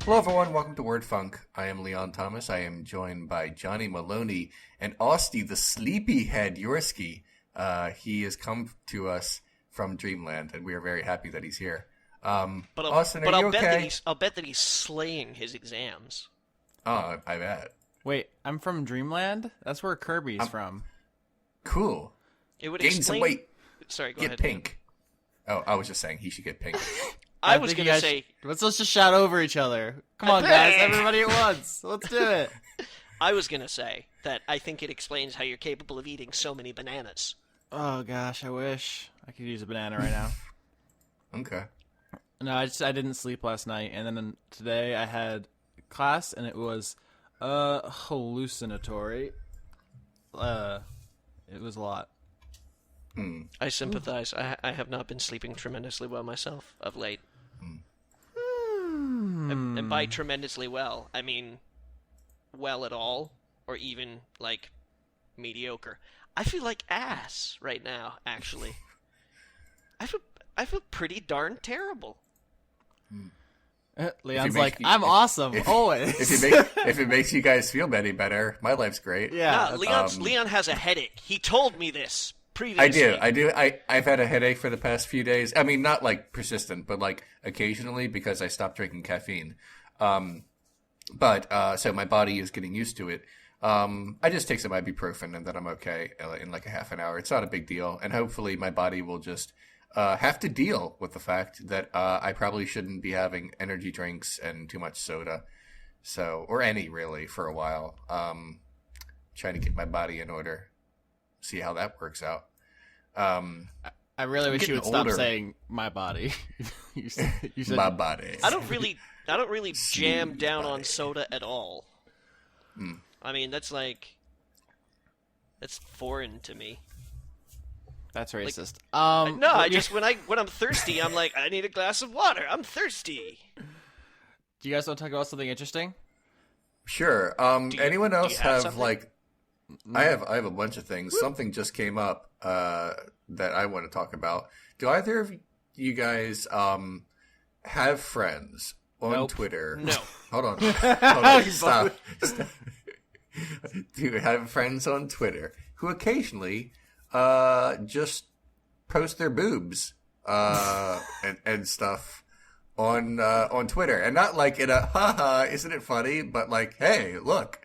Hello, everyone. Welcome to Word Funk. I am Leon Thomas. I am joined by Johnny Maloney and Austy, the sleepyhead Yorsky. He has come to us from Dreamland, and we are very happy that he's here. Austin, are you okay? I'll bet that he's slaying his exams. Oh, I bet. Wait, I'm from Dreamland? That's where Kirby's from. Cool. It would Gain explain... some weight. Sorry, go get ahead. pink. Oh, I was just saying he should get pink. I was going to say... Let's just shout over each other. Come on, guys. Everybody at once. Let's do it. I was going to say that I think it explains how you're capable of eating so many bananas. Oh, gosh. I wish I could use a banana right now. Okay. No, I didn't sleep last night. And then today I had class, and it was hallucinatory. It was a lot. I sympathize. I have not been sleeping tremendously well myself of late. And by tremendously well, I mean well at all, or even, like, mediocre. I feel like ass right now, actually. I feel pretty darn terrible. Leon's like, I'm awesome, always. If it makes you guys feel any better, my life's great. Yeah. Leon has a headache. He told me this previously. I do. I've had a headache for the past few days. I mean, not like persistent, but like occasionally because I stopped drinking caffeine. So my body is getting used to it. I just take some ibuprofen and then I'm okay in like a half an hour. It's not a big deal. And hopefully my body will just have to deal with the fact that I probably shouldn't be having energy drinks and too much soda. Or any really for a while. Trying to get my body in order. See how that works out. I really wish you would stop saying my body. you said my body. I don't really jam down on soda at all. I mean, that's foreign to me. That's racist. No, when I'm thirsty, I'm like, I need a glass of water. I'm thirsty. Do you guys want to talk about something interesting? Sure. Anyone else have something? like? I have a bunch of things. Woo. Something just came up that I want to talk about. Do either of you guys have friends on Twitter? No. Hold on. Stop. Do you have friends on Twitter who occasionally just post their boobs and stuff on Twitter, and not like in a haha, isn't it funny? But like, hey, look.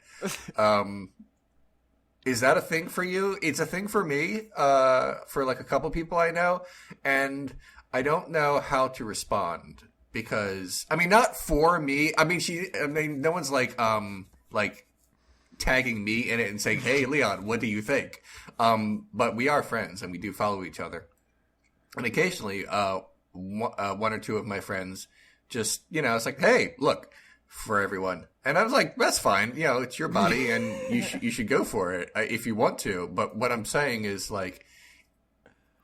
Is that a thing for you? It's a thing for me, for like a couple people I know, and I don't know how to respond because, I mean, not for me. I mean, no one's like tagging me in it and saying, "Hey, Leon, what do you think?" But we are friends and we do follow each other, and occasionally, one or two of my friends just, it's like, "Hey, look." For everyone. And I was like, that's fine. It's your body and you should go for it if you want to. But what I'm saying is like,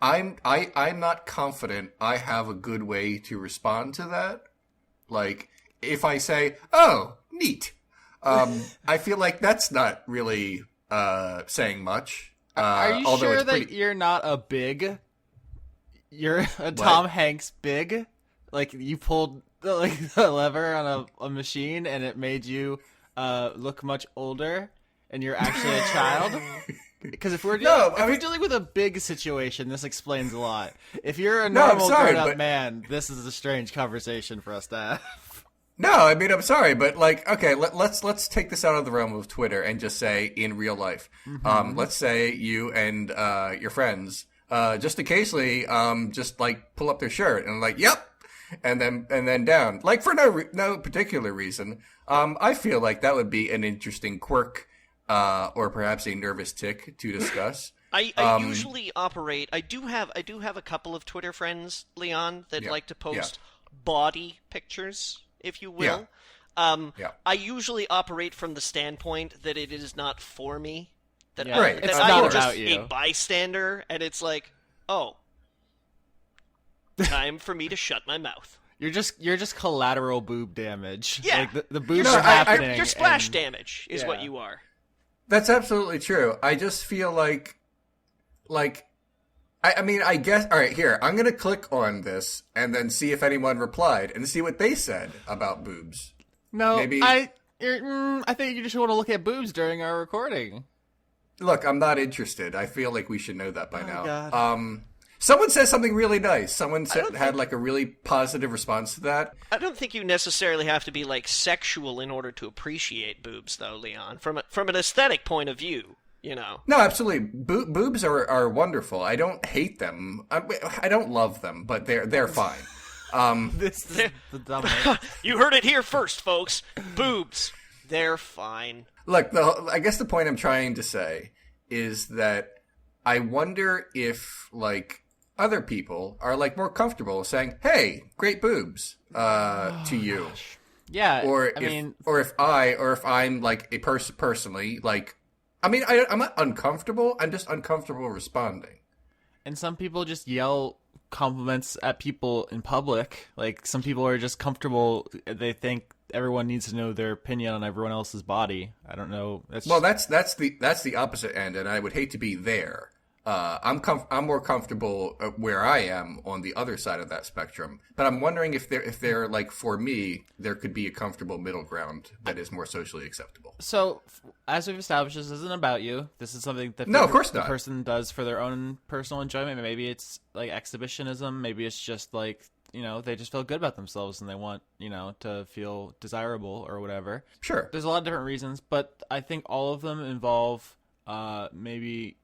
I'm not confident I have a good way to respond to that. Like if I say, oh, neat. I feel like that's not really, saying much. Are you sure that you're not a big, you're a Tom Hanks big? Like you pulled the lever on a machine and it made you look much older and you're actually a child? Because if we're dealing with a big situation, this explains a lot. If you're a normal grown-up man, this is a strange conversation for us to have. No, I mean, I'm sorry, but like, okay, let's take this out of the realm of Twitter and just say in real life. Mm-hmm. Let's say you and your friends just occasionally just like pull up their shirt and like, yep. And then down, like for no particular reason. I feel like that would be an interesting quirk, or perhaps a nervous tick to discuss. I usually operate. I do have a couple of Twitter friends, Leon, that like to post body pictures, if you will. I usually operate from the standpoint that it is not for me. That it's I not am just about you. a bystander, and it's like, oh. Time for me to shut my mouth. You're just collateral boob damage. Yeah. Like the boobs are happening. Your splash damage is what you are. That's absolutely true. I just feel like I mean, I guess, all right, here, I'm going to click on this and then see if anyone replied and see what they said about boobs. No, maybe I think you just want to look at boobs during our recording. Look, I'm not interested. I feel like we should know that by now. God. Someone said something really nice. Someone had like a really positive response to that. I don't think you necessarily have to be like sexual in order to appreciate boobs, though, Leon. From an aesthetic point of view, you know. No, absolutely. Boobs are wonderful. I don't hate them. I don't love them, but they're fine. This is the dumbest. You heard it here first, folks. Boobs, they're fine. Look, I guess the point I'm trying to say is that I wonder if like other people are like more comfortable saying, "Hey, great boobs," to you. Gosh. Yeah, or if I'm like a person personally, like, I mean, I'm not uncomfortable. I'm just uncomfortable responding. And some people just yell compliments at people in public. Like, some people are just comfortable. They think everyone needs to know their opinion on everyone else's body. I don't know. That's the opposite end, and I would hate to be there. I'm more comfortable where I am on the other side of that spectrum. But I'm wondering if they're like, for me, there could be a comfortable middle ground that is more socially acceptable. So, as we've established, this isn't about you. This is something that of course the not. person does for their own personal enjoyment. Maybe it's like exhibitionism. Maybe it's just like, you know, they just feel good about themselves and they want, you know, to feel desirable or whatever. Sure. There's a lot of different reasons, but I think all of them involve maybe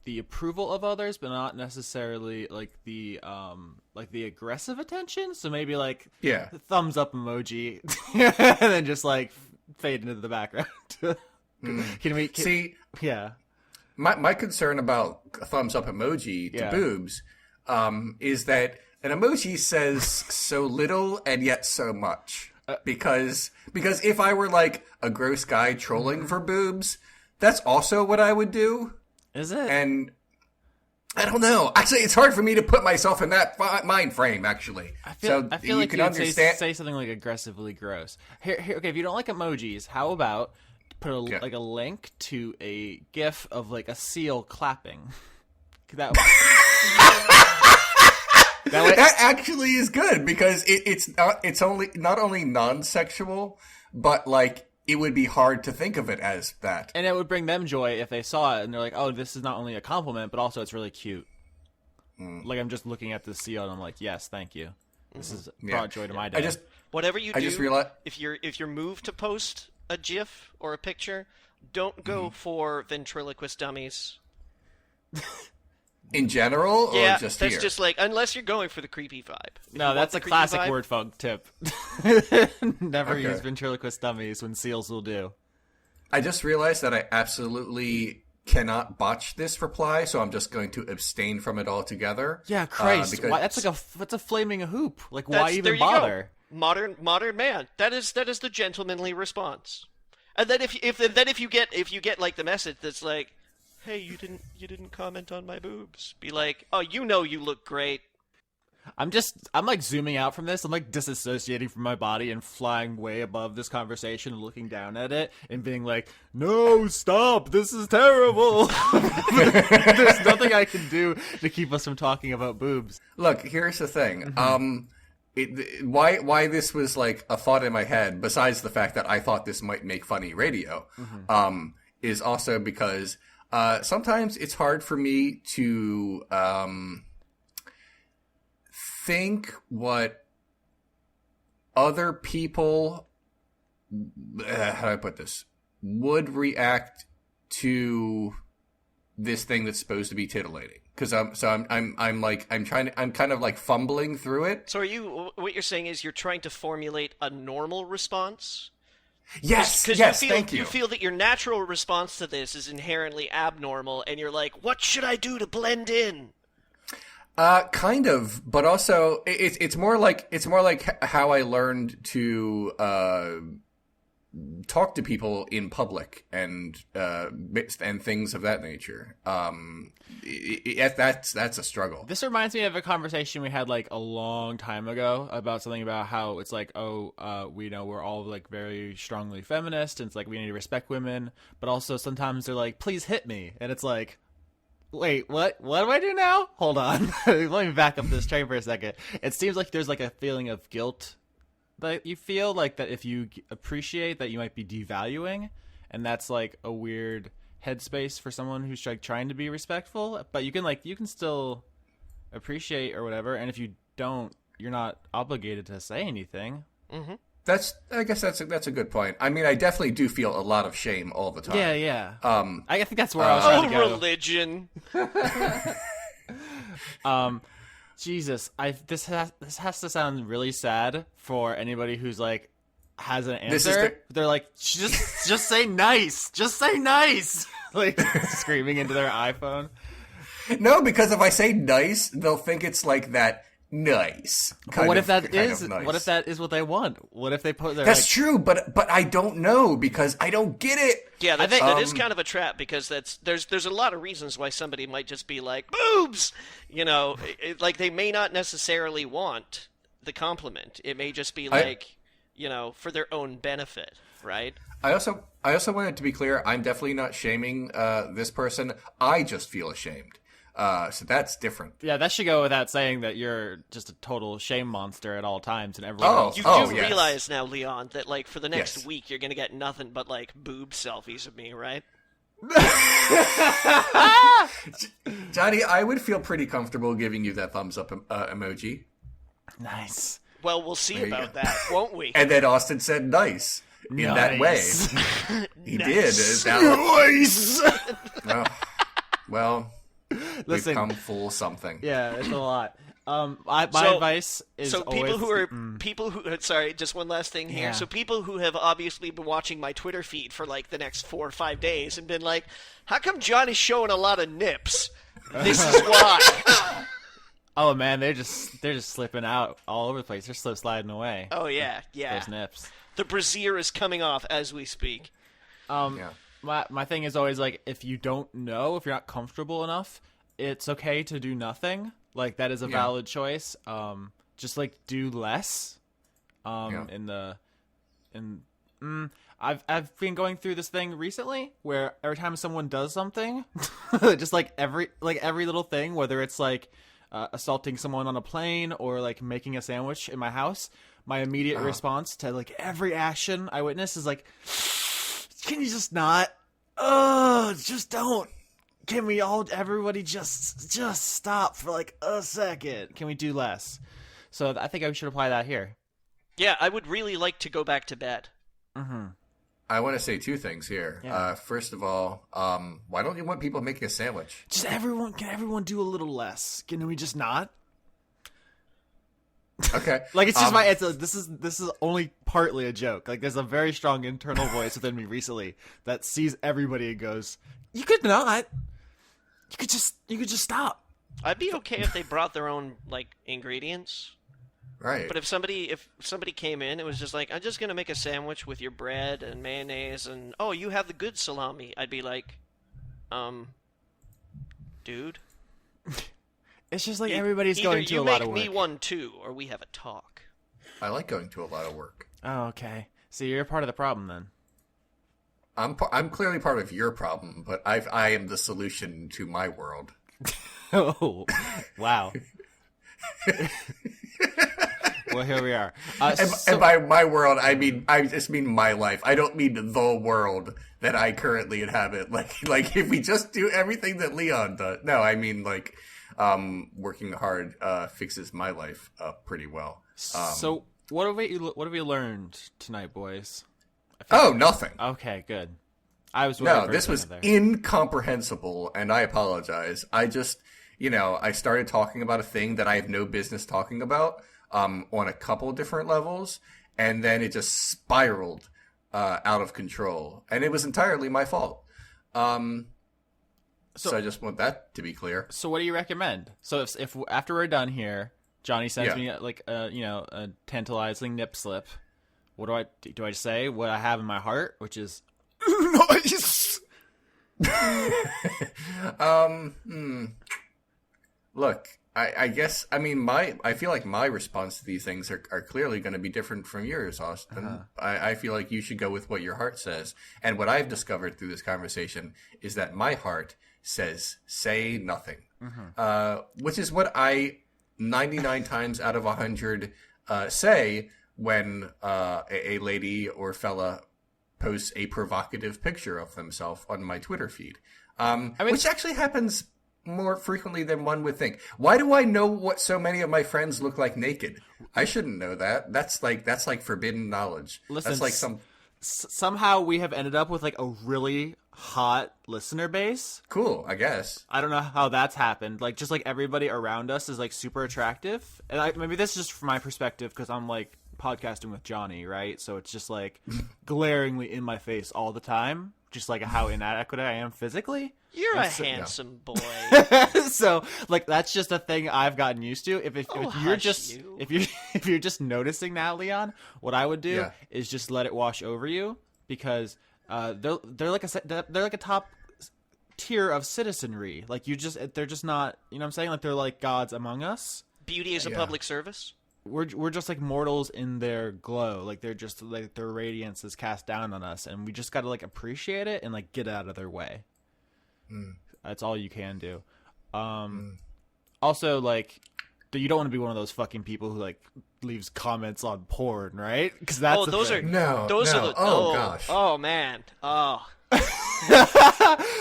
the approval of others, but not necessarily like the aggressive attention. So maybe like the thumbs up emoji, and then just like fade into the background. Can we see? Yeah. My concern about a thumbs up emoji to boobs is that an emoji says so little and yet so much. Because if I were like a gross guy trolling for boobs, that's also what I would do. Is it? And I don't know. Actually, it's hard for me to put myself in that mind frame, actually. I feel like you can understand. say something like aggressively gross. Here, okay, if you don't like emojis, how about put like a link to a GIF of like a seal clapping? That actually is good because it's not only non-sexual, but like it would be hard to think of it as that. And it would bring them joy if they saw it and they're like, oh, this is not only a compliment, but also it's really cute. Like, I'm just looking at the seal and I'm like, yes, thank you. This is brought joy to my day. Whatever you do, just realized, if you're moved to post a GIF or a picture, don't go for ventriloquist dummies. In general, or just that's here? just like, unless you're going for the creepy vibe. No, that's a classic word funk tip. Never use ventriloquist dummies when seals will do. I just realized that I absolutely cannot botch this reply, so I'm just going to abstain from it altogether. Yeah, Christ, because... why, that's a flaming hoop. Like, why even bother? Modern man. That is the gentlemanly response. And then if you get like the message that's like, hey, you didn't comment on my boobs. Be like, oh, you look great. I'm like zooming out from this. I'm like disassociating from my body and flying way above this conversation and looking down at it and being like, no, stop. This is terrible. There's nothing I can do to keep us from talking about boobs. Look, here's the thing. Why this was like a thought in my head, besides the fact that I thought this might make funny radio, is also because sometimes it's hard for me to think what other people, how do I put this, would react to this thing that's supposed to be titillating. Because I'm kind of like fumbling through it. So what you're saying is you're trying to formulate a normal response? Yes, thank you. You feel that your natural response to this is inherently abnormal, and you're like, what should I do to blend in? Kind of, but also it's more like how I learned to talk to people in public and things of that nature. That's a struggle. This reminds me of a conversation we had like a long time ago about something about how it's like, we know we're all like very strongly feminist, and it's like we need to respect women, but also sometimes they're like, please hit me, and it's like, wait, what do I do now? Hold on. Let me back up this train for a second. It seems like there's like a feeling of guilt that you feel like that if you appreciate that you might be devaluing, and that's like a weird headspace for someone who's like trying to be respectful, but you can still appreciate or whatever, and if you don't, you're not obligated to say anything. Mm-hmm. I guess that's a good point. I mean, I definitely do feel a lot of shame all the time. Yeah. I think that's where I was trying to go. Religion. Jesus, this has to sound really sad for anybody who's like has an answer. They're like, just say nice, just say nice, like screaming into their iPhone. No, because if I say nice, they'll think it's like that. Nice. What if that is what they want? What if they put their That's true, but I don't know because I don't get it. Yeah, that is kind of a trap because there's a lot of reasons why somebody might just be like boobs. You know, like they may not necessarily want the compliment. It may just be like, you know, for their own benefit, right? I also wanted to be clear, I'm definitely not shaming this person. I just feel ashamed. So that's different. Yeah, that should go without saying that you're just a total shame monster at all times, and everyone else. You do realize now, Leon, that like for the next week you're gonna get nothing but like boob selfies of me, right? Johnny, I would feel pretty comfortable giving you that thumbs up emoji. Nice. Well, we'll see about that, won't we? And then Austin said nice in that way. He did. Nice. Well, listen, we've come full something. Yeah, it's a lot. My advice is people who sorry, just one last thing here. Yeah. So people who have obviously been watching my Twitter feed for like the next 4 or 5 days and been like, how come Johnny's showing a lot of nips? This is why. Oh man, they're just slipping out all over the place. They're slip sliding away. Oh yeah. Those nips. The brassiere is coming off as we speak. My thing is always like, if you don't know, if you're not comfortable enough, it's okay to do nothing. Like that is a valid choice. Just like do less. I've been going through this thing recently where every time someone does something, just like every little thing, whether it's like assaulting someone on a plane or like making a sandwich in my house, my immediate response to like every action I witness is like, can you just not? Just don't. Can we everybody just stop for like a second? Can we do less? So I think I should apply that here. Yeah, I would really like to go back to bed. Mm-hmm. I want to say 2 things here. Yeah. First of all, why don't you want people making a sandwich? Can everyone do a little less? Can we just not? Okay. Like it's just this is only partly a joke. Like there's a very strong internal voice within me recently that sees everybody and goes, "You could not. You could just stop." I'd be okay if they brought their own like ingredients. Right. But if somebody came in, it was just like, I'm just gonna make a sandwich with your bread and mayonnaise and you have the good salami. I'd be like, dude. It's just like everybody's going to a lot of work. Either you make me one too, or we have a talk. I like going to a lot of work. Oh, okay. So you're part of the problem then. I'm clearly part of your problem, but I am the solution to my world. Oh, wow. Well, here we are. And by my world, I just mean my life. I don't mean the world that I currently inhabit. Like if we just do everything that Leon does. No, I mean like working hard fixes my life pretty well. So what have we learned tonight, boys? Nothing. Okay, good. This was incomprehensible, and I apologize. I just, I started talking about a thing that I have no business talking about on a couple different levels, and then it just spiraled out of control, and it was entirely my fault. So I just want that to be clear. So what do you recommend? So if after we're done here, Johnny sends me like a tantalizing nip slip. What do I say? What I have in my heart, which is nice. Look, I guess I feel like my response to these things are clearly going to be different from yours, Austin. Uh-huh. I feel like you should go with what your heart says. And what I've discovered through this conversation is that my heart says say nothing, which is what I 99 times out of 100 say when a lady or fella posts a provocative picture of themselves on my Twitter feed, which actually happens more frequently than one would think. Why do I know what so many of my friends look like naked? I shouldn't know that. That's like forbidden knowledge. Listen, that's like somehow we have ended up with like a really hot listener base. Cool, I guess. I don't know how that's happened. Like, just like everybody around us is like super attractive, and maybe this is just from my perspective because I'm like podcasting with Johnny, right? So it's just like glaringly in my face all the time, just like how inadequate I am physically. You're a handsome boy. So like that's just a thing I've gotten used to. If you're just noticing that, Leon, what I would do is just let it wash over you, because they're like a top tier of citizenry. Like they're just not, you know what I'm saying? Like they're like gods among us. Beauty is a public service. We're just like mortals in their glow. Like they're just like their radiance is cast down on us, and we just got to like appreciate it and like get out of their way. That's all you can do. Also, like, you don't want to be one of those fucking people who like leaves comments on porn, right? Because that's those are gosh. Oh man. Oh.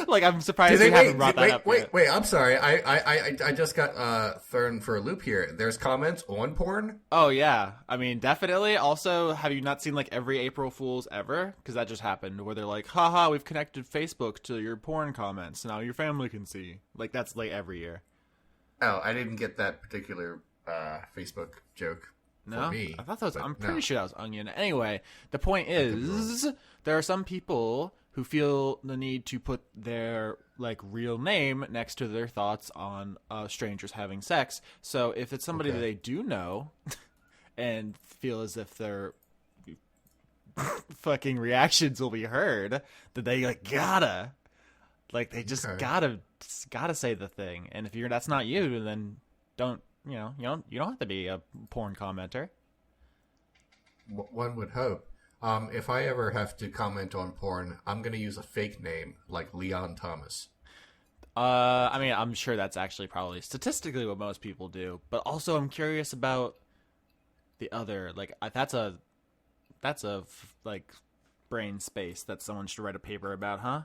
Like, I'm surprised you haven't brought that up yet. Wait, I'm sorry. I just got thrown for a loop here. There's comments on porn? Oh, yeah. I mean, definitely. Also, have you not seen, like, every April Fool's ever? Because that just happened, where they're like, haha, we've connected Facebook to your porn comments. Now your family can see. Like, that's, like, every year. Oh, I didn't get that particular Facebook joke. No? For me, I thought that was, I'm pretty sure that was Onion. Anyway, the point is, there are some people who feel the need to put their like real name next to their thoughts on strangers having sex. So if it's somebody that they do know and feel as if their fucking reactions will be heard, that they like gotta say the thing. And if that's not you, then you don't have to be a porn commenter. One would hope. If I ever have to comment on porn, I'm going to use a fake name like Leon Thomas. I mean, I'm sure that's actually probably statistically what most people do, but also I'm curious about the other, like, that's a like brain space that someone should write a paper about, huh?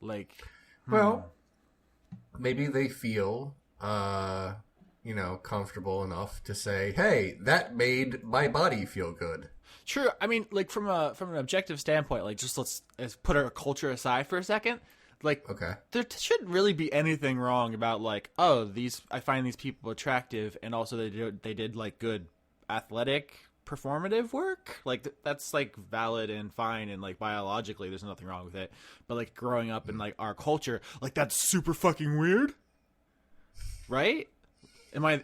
Like, well, maybe they feel, comfortable enough to say, hey, that made my body feel good. True. I mean, like, from an objective standpoint, like, just let's put our culture aside for a second. Like, there shouldn't really be anything wrong about, like, I find these people attractive, and also they did like good athletic performative work. Like, that's like valid and fine, and like biologically there's nothing wrong with it. But like growing up in like our culture, like, that's super fucking weird, right? Am I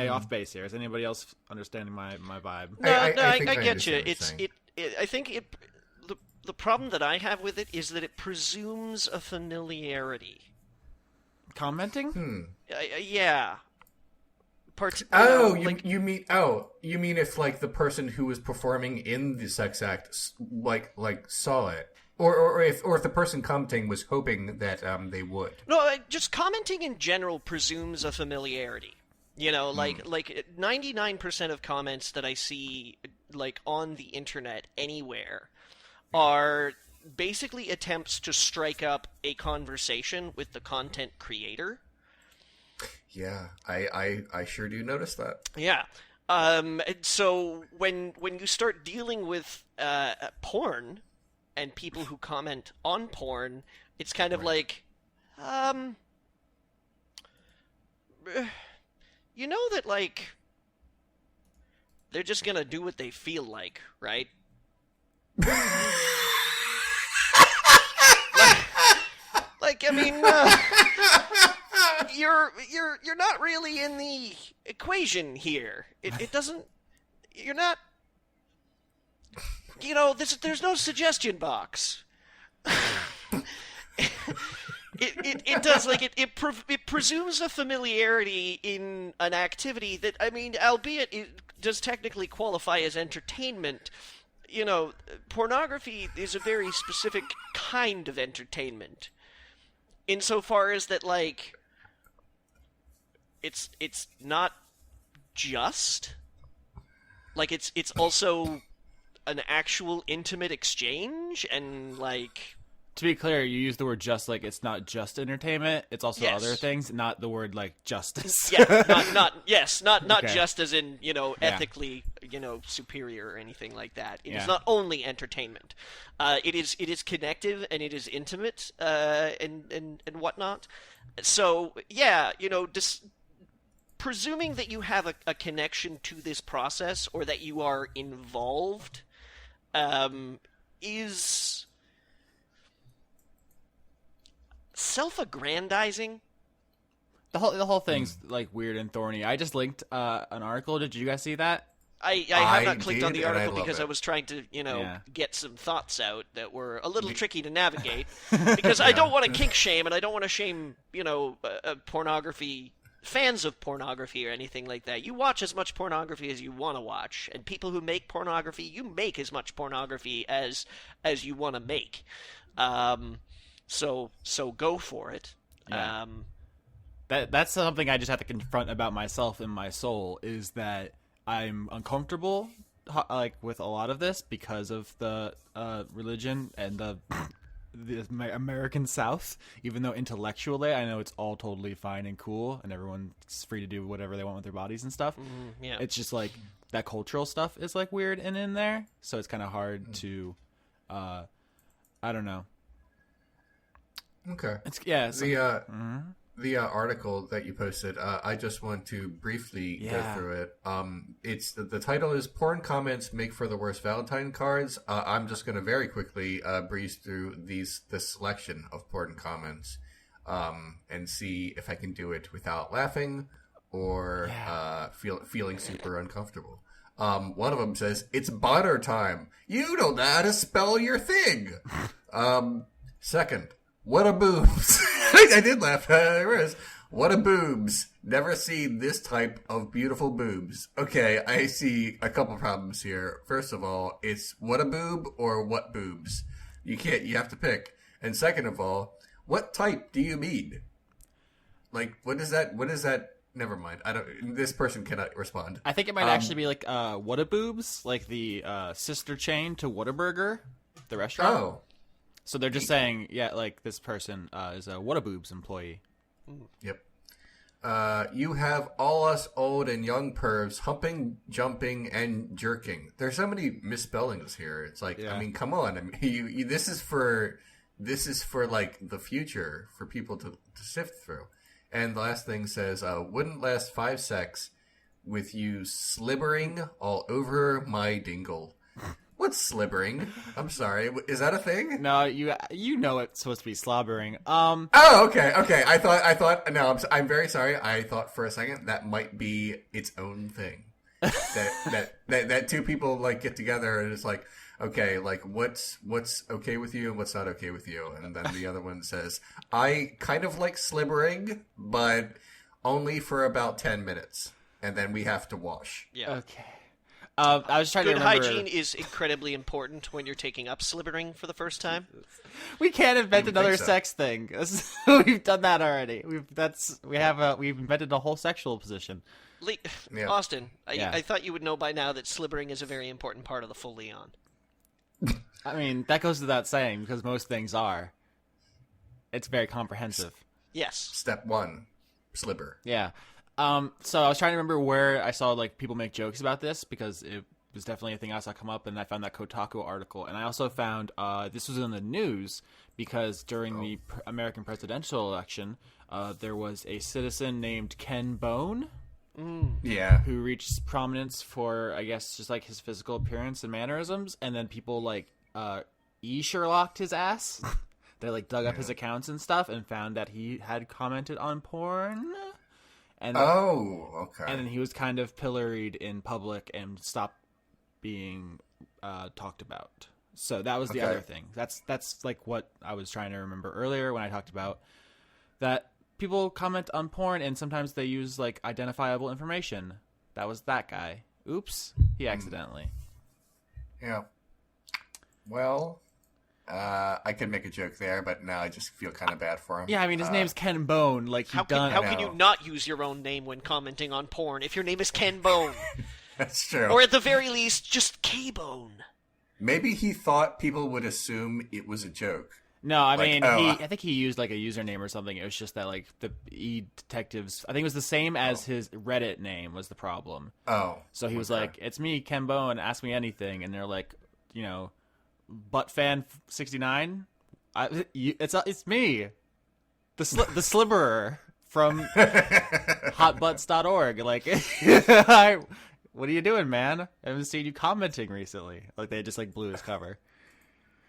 off base here? Is anybody else understanding my vibe? I get you. I think the problem that I have with it is that it presumes a familiarity. Commenting? Yeah. You mean if like the person who was performing in the sex act like saw it, or if the person commenting was hoping that they would. No, just commenting in general presumes a familiarity. You know, like 99% of comments that I see, like, on the internet anywhere are basically attempts to strike up a conversation with the content creator. Yeah, I sure do notice that. Yeah. So when you start dealing with porn and people who comment on porn, it's kind of like, you know that, like, they're just gonna do what they feel like, right? like, I mean, you're not really in the equation here. It doesn't. You're not. You know, there's no suggestion box. It does, like, it presumes a familiarity in an activity that, I mean, albeit it does technically qualify as entertainment. You know, pornography is a very specific kind of entertainment, insofar as that, like, it's not just Like it's also an actual intimate exchange, and like. To be clear, you use the word just like it's not just entertainment; it's also Yes. other things, not the word like justice. Yeah, not okay. Just as in ethically superior or anything like that. It is not only entertainment. It is connective and it is intimate and whatnot. So presuming that you have a connection to this process or that you are involved, is self-aggrandizing. The whole thing's like weird and thorny. I just linked an article. Did you guys see that? I have not clicked on the and article because I was trying to get some thoughts out that were a little tricky to navigate because I don't want to kink shame and I don't want to shame pornography fans of pornography or anything like that. You watch as much pornography as you want to watch, and people who make pornography, you make as much pornography as you want to make. So go for it. Yeah. That's something I just have to confront about myself in my soul, is that I'm uncomfortable like with a lot of this because of the religion and the American South, even though intellectually I know it's all totally fine and cool and everyone's free to do whatever they want with their bodies and stuff. It's just like that cultural stuff is like weird and in there, so it's kind of hard to I don't know. Okay. The article that you posted, I just want to briefly go through it. It's the title is "Porn Comments Make for the Worst Valentine Cards." I'm just going to very quickly breeze through this selection of porn comments and see if I can do it without laughing or feeling super uncomfortable. One of them says, "It's butter time. You don't know how to spell your thing." Second, "What a boobs." I did laugh. There is. "What a boobs. Never seen this type of beautiful boobs." Okay, I see a couple problems here. First of all, it's what a boob or what boobs. You have to pick. And second of all, what type do you mean? Like, what is that? Never mind. This person cannot respond. I think it might actually be like what a boobs, like the sister chain to Whataburger, the restaurant. Oh. So they're just saying, like this person is a Whataboobs employee. Yep. You have all us old and young pervs humping, jumping, and jerking. There's so many misspellings here. It's like, I mean, come on. I mean, this is for like the future for people to sift through. And the last thing says, "Wouldn't last 5 secs with you slibbering all over my dingle." What's slibbering? I'm sorry. Is that a thing? No, you know it's supposed to be slobbering. Oh, okay. I thought. No, I'm very sorry. I thought for a second that might be its own thing. that two people like get together and it's like, okay, like what's okay with you and what's not okay with you, and then the other one says, "I kind of like slibbering, but only for about 10 minutes, and then we have to wash." Yeah. Okay. I was trying to remember. Good hygiene is incredibly important when you're taking up slibbering for the first time. We can't invent another sex thing. We've done that already. We've invented a whole sexual position. Austin, I thought you would know by now that slibbering is a very important part of the full Leon. I mean, that goes without saying because most things are. It's very comprehensive. Yes. Step 1, slibber. Yeah. So I was trying to remember where I saw like people make jokes about this because it was definitely a thing I saw come up, and I found that Kotaku article, and I also found this was in the news because during the American presidential election, there was a citizen named Ken Bone, who reached prominence for I guess just like his physical appearance and mannerisms, and then people like Sherlocked his ass. They like dug up his accounts and stuff and found that he had commented on porn. And okay. And then he was kind of pilloried in public and stopped being talked about. So that was the other thing. That's like what I was trying to remember earlier when I talked about that people comment on porn and sometimes they use like identifiable information. That was that guy. Oops, he accidentally. Yeah. Well, I could make a joke there, but now I just feel kind of bad for him. Yeah, I mean, his name's Ken Bone. Like, how can you not use your own name when commenting on porn if your name is Ken Bone? That's true. Or at the very least, just K-Bone. Maybe he thought people would assume it was a joke. No, I mean, I think he used like a username or something. It was just that like the E-Detectives, I think it was the same as his Reddit name was the problem. Oh. So he was like, it's me, Ken Bone, ask me anything. And they're like, Buttfan69? It's me, the Sliberer from hotbutts.org. Like, what are you doing, man? I haven't seen you commenting recently. Like, they just like blew his cover.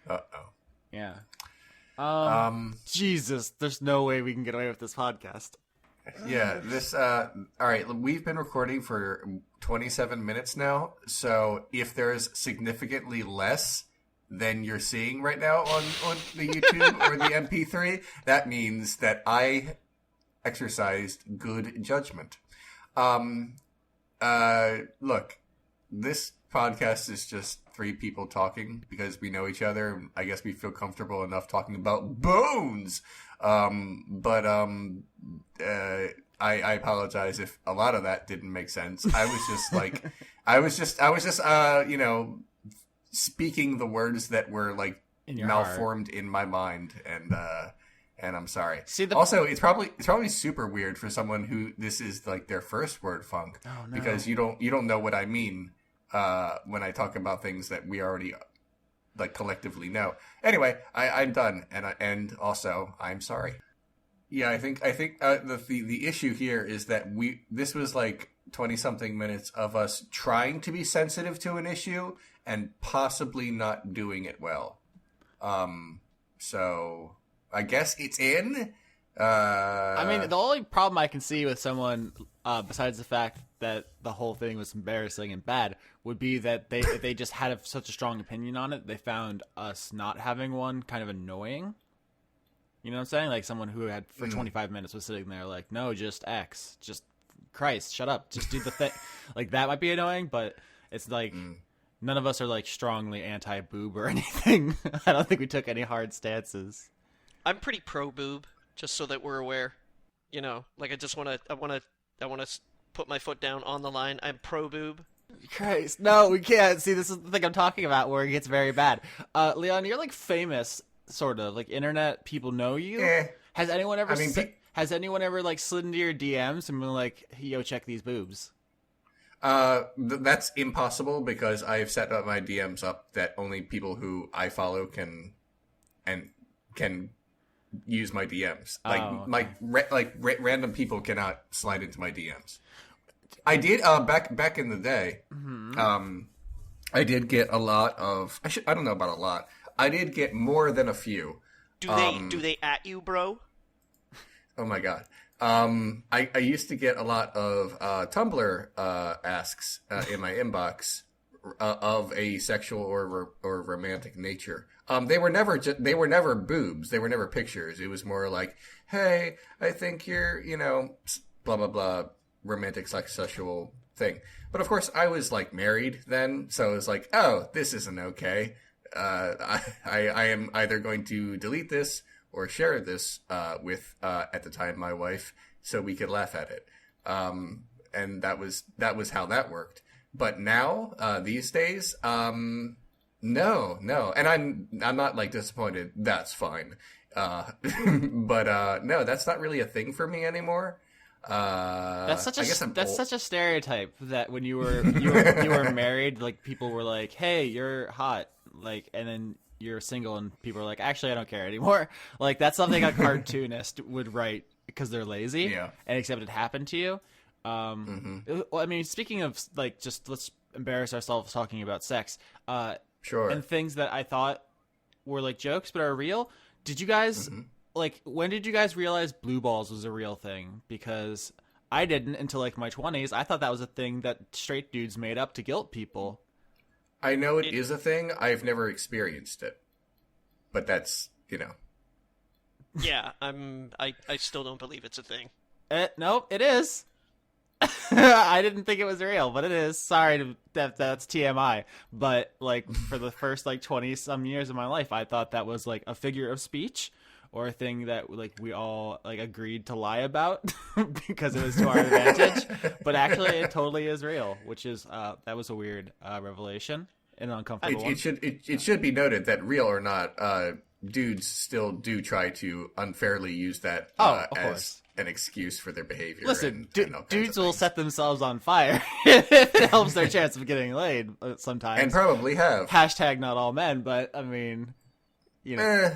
Uh-oh. Yeah. Jesus, there's no way we can get away with this podcast. Yeah, all right, we've been recording for 27 minutes now, so if there's significantly less than you're seeing right now on the YouTube or the MP3, that means that I exercised good judgment. Look, this podcast is just 3 people talking because we know each other. I guess we feel comfortable enough talking about bones. I apologize if a lot of that didn't make sense. I was just speaking the words that were like malformed in my mind, and I'm sorry. Also, it's probably super weird for someone who this is like their first word funk, because you don't know what I mean when I talk about things that we already like collectively know. Anyway, I'm done, and also I'm sorry. Yeah, I think the issue here is that this was like 20-something minutes of us trying to be sensitive to an issue and possibly not doing it well. So I guess it's in. I mean, the only problem I can see with someone, besides the fact that the whole thing was embarrassing and bad, would be that they just had such a strong opinion on it. They found us not having one kind of annoying. You know what I'm saying? Like someone who had for 25 minutes was sitting there like, no, just X, just Christ, shut up, just do the thing. Like that might be annoying, but it's like none of us are like strongly anti-boob or anything. I don't think we took any hard stances. I'm pretty pro-boob, just so that we're aware. You know, like I want to put my foot down on the line. I'm pro-boob. Christ, no, we can't. See, this is the thing I'm talking about where it gets very bad. Leon, you're like famous, sort of. Like internet people know you. Has anyone ever like slid into your DMs and been like, yo, check these boobs? That's impossible because I've set up my DMs up that only people who I follow can use my DMs. Random people cannot slide into my DMs. I did back in the day. Mm-hmm. I did get a lot of. I don't know about a lot. I did get more than a few. Do they at you, bro? Oh my god. I used to get a lot of Tumblr asks in my inbox of a sexual or romantic nature. They were never boobs. They were never pictures. It was more like, hey, I think you're, blah blah blah, romantic sexual thing. But of course, I was like married then, so it was like, oh, this isn't okay. I am either going to delete this or share this with at the time my wife, so we could laugh at it. And that was how that worked. But now these days, no, and I'm not like disappointed. That's fine. But no, that's not really a thing for me anymore. That's such a stereotype that when you were married, like people were like, "Hey, you're hot," like, and then you're single and people are like, "Actually, I don't care anymore." Like that's something a cartoonist would write because they're lazy. Yeah. And except it happened to you. Well, I mean, speaking of like, just let's embarrass ourselves talking about sex. Sure. And things that I thought were like jokes but are real. Did you guys? Like, when did you guys realize blue balls was a real thing? Because I didn't until, like, my 20s. I thought that was a thing that straight dudes made up to guilt people. I know it is a thing. I've never experienced it. But that's, Yeah, I still don't believe it's a thing. Nope, it is. I didn't think it was real, but it is. Sorry, that's TMI. But, like, for the first, like, 20-some years of my life, I thought that was, like, a figure of speech. or a thing that like we all like agreed to lie about because it was to our advantage, but actually it totally is real, which is that was a weird revelation and uncomfortable. It should be noted that real or not, dudes still do try to unfairly use that as an excuse for their behavior. Listen, dudes will set themselves on fire if it helps their chance of getting laid sometimes. And probably have. Hashtag not all men, but I mean, you know.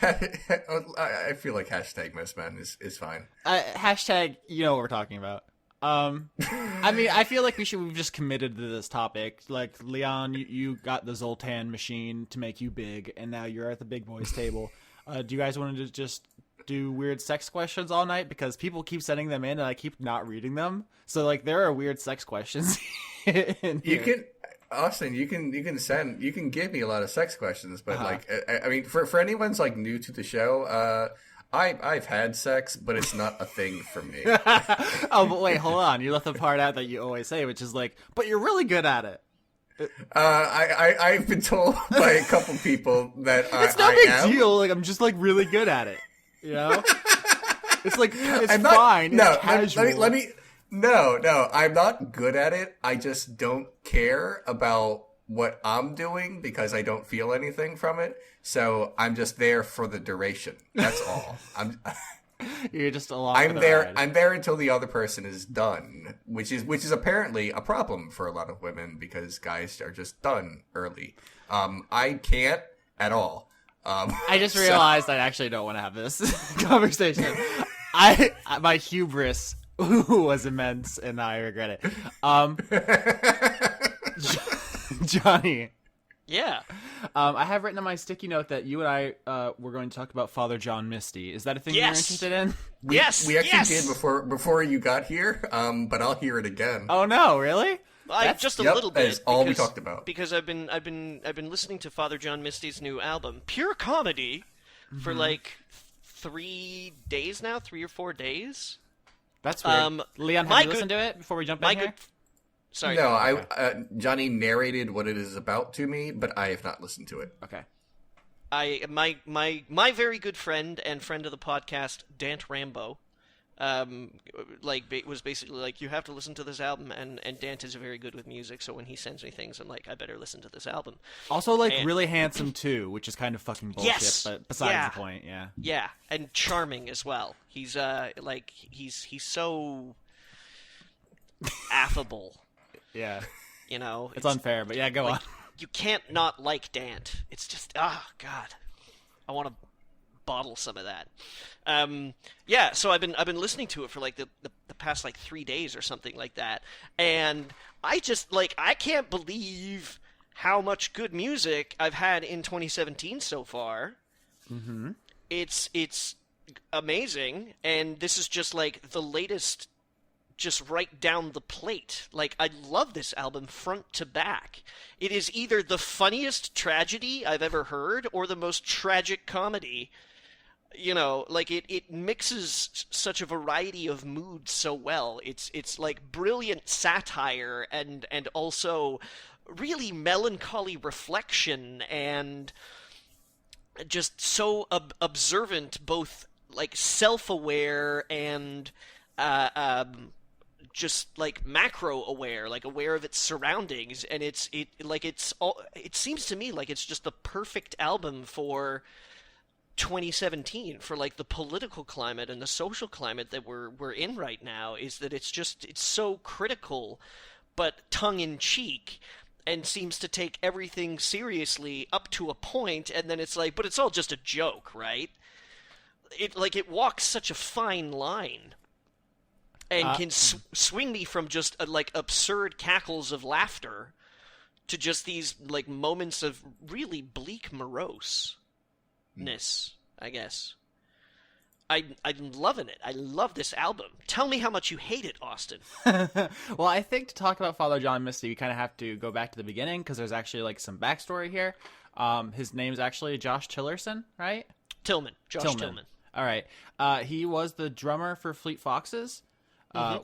I feel like hashtag most men is fine. Hashtag, you know what we're talking about. I mean, I feel like we've just committed to this topic. Like, Leon, you got the Zoltan machine to make you big, and now you're at the big boys table. Do you guys want to just do weird sex questions all night? Because people keep sending them in, and I keep not reading them. So, like, there are weird sex questions in here. Austin, you can give me a lot of sex questions, but like, I mean, for anyone's like new to the show, I've had sex, but it's not a thing for me. Oh, but wait, hold on. You left the part out that you always say, which is like, but you're really good at it. I've been told by a couple people that it's no big deal. Like, I'm just like really good at it. You know? It's like, it's fine. No, it's casual. let me. No, I'm not good at it. I just don't care about what I'm doing because I don't feel anything from it. So I'm just there for the duration. That's all. You're just along. I'm there. I'm there until the other person is done, which is apparently a problem for a lot of women because guys are just done early. I can't at all. I just realized I actually don't want to have this conversation. My hubris was immense, and I regret it. Johnny. Yeah. I have written on my sticky note that you and I were going to talk about Father John Misty. Is that a thing you're interested in? We actually did before you got here, but I'll hear it again. Oh no, really? Just a little bit. That's all we talked about. Because I've been listening to Father John Misty's new album, Pure Comedy, for like 3 days now, 3 or 4 days. That's weird. Leon, have you listened to it before we jump in here? Sorry. No, Johnny narrated what it is about to me, but I have not listened to it. Okay. My very good friend and friend of the podcast, Dant Rambo, was basically like, you have to listen to this album, and Dant is very good with music, so when he sends me things, I'm like, I better listen to this album. Also, really handsome too, which is kind of fucking bullshit, but besides the point, yeah. Yeah, and charming as well. He's he's so affable. Yeah. You know, it's unfair, but yeah, go on. You can't not like Dant. It's just, God, I want to bottle some of that. Yeah, so I've been listening to it for like the past like 3 days or something like that, and I just I can't believe how much good music I've had in 2017 so far. Mm-hmm. It's amazing, and this is just like the latest. Just right down the plate. Like, I love this album front to back. It is either the funniest tragedy I've ever heard or the most tragic comedy. You know, like, it mixes such a variety of moods so well. It's like brilliant satire and also really melancholy reflection and just so observant, both like self-aware and just like macro aware, like aware of its surroundings, and it seems to me like it's just the perfect album for 2017, for like the political climate and the social climate that we're in right now. Is that it's so critical but tongue in cheek, and seems to take everything seriously up to a point, and then it's like, but it's all just a joke, right? It walks such a fine line. And can swing me from just like absurd cackles of laughter to just these like moments of really bleak moroseness, I guess. I'm loving it. I love this album. Tell me how much you hate it, Austin. Well, I think to talk about Father John Misty, we kind of have to go back to the beginning because there's actually like some backstory here. His name's actually Josh Tillerson, right? Josh Tillman. All right. He was the drummer for Fleet Foxes.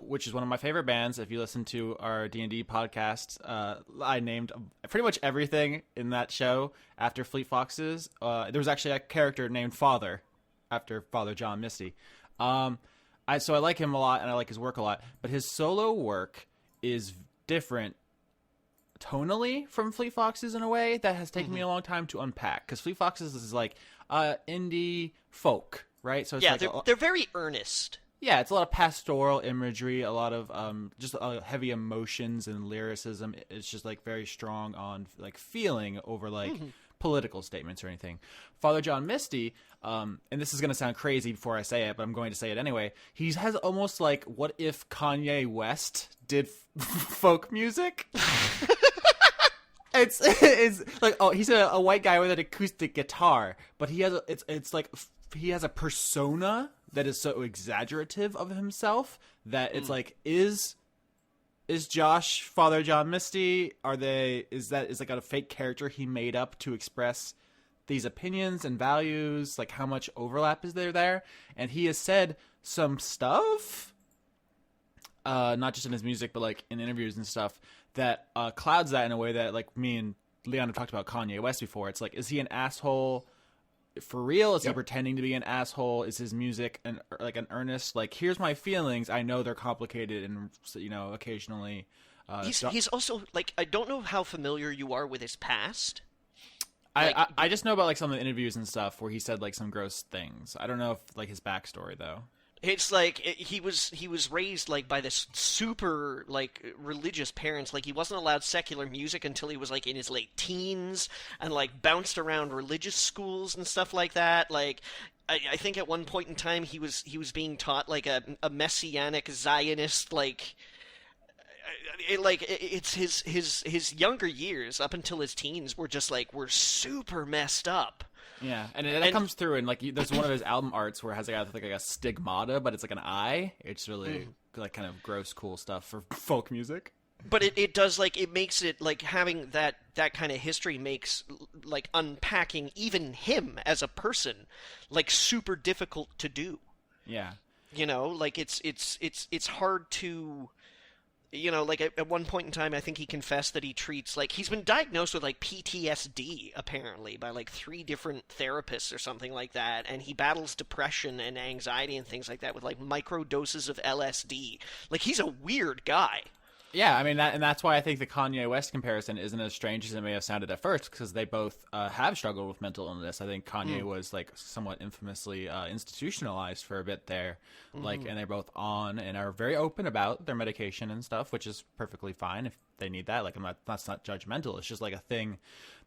which is one of my favorite bands. If you listen to our D&D podcast, I named pretty much everything in that show after Fleet Foxes. There was actually a character named Father after Father John Misty. So I like him a lot, and I like his work a lot. But his solo work is different tonally from Fleet Foxes in a way that has taken me a long time to unpack. Because Fleet Foxes is like indie folk, right? So it's they're very earnest. Yeah, it's a lot of pastoral imagery, a lot of just heavy emotions and lyricism. It's just like very strong on like feeling over like political statements or anything. Father John Misty, and this is going to sound crazy before I say it, but I'm going to say it anyway. He has almost like, what if Kanye West did folk music? It's like, oh, he's a white guy with an acoustic guitar, but he has it's like he has a persona that is so exaggerative of himself that it's like, is Josh Father John Misty? Is like a fake character he made up to express these opinions and values? Like, how much overlap is there? And he has said some stuff, not just in his music, but like in interviews and stuff, that clouds that in a way that, like, me and Leon have talked about Kanye West before. It's like, is he an asshole for real? Is he pretending to be an asshole? Is his music an earnest, like, here's my feelings, I know they're complicated and, you know, occasionally he's also like, I don't know how familiar you are with his past. I just know about like some of the interviews and stuff where he said like some gross things. I don't know if like his backstory though. It's like he was raised like by this super like religious parents. Like, he wasn't allowed secular music until he was like in his late teens, and like bounced around religious schools and stuff like that. Like, I think at one point in time he was being taught like a messianic Zionist, like, it's his younger years up until his teens were super messed up. Yeah, and that comes through, and like there's one of his album arts where it has like a stigmata, but it's like an eye. It's really like kind of gross, cool stuff for folk music. But it does, like, it makes it like having that kind of history makes like unpacking even him as a person like super difficult to do. Yeah, you know, like it's hard to. You know, like at one point in time, I think he confessed that he treats, like, he's been diagnosed with like PTSD apparently by like 3 different therapists or something like that, and he battles depression and anxiety and things like that with like micro doses of LSD. Like, he's a weird guy. Yeah, I mean, that's why I think the Kanye West comparison isn't as strange as it may have sounded at first, because they both have struggled with mental illness. I think Kanye was like somewhat infamously institutionalized for a bit there, like, and they're both on and are very open about their medication and stuff, which is perfectly fine if they need that. Like, that's not judgmental. It's just like a thing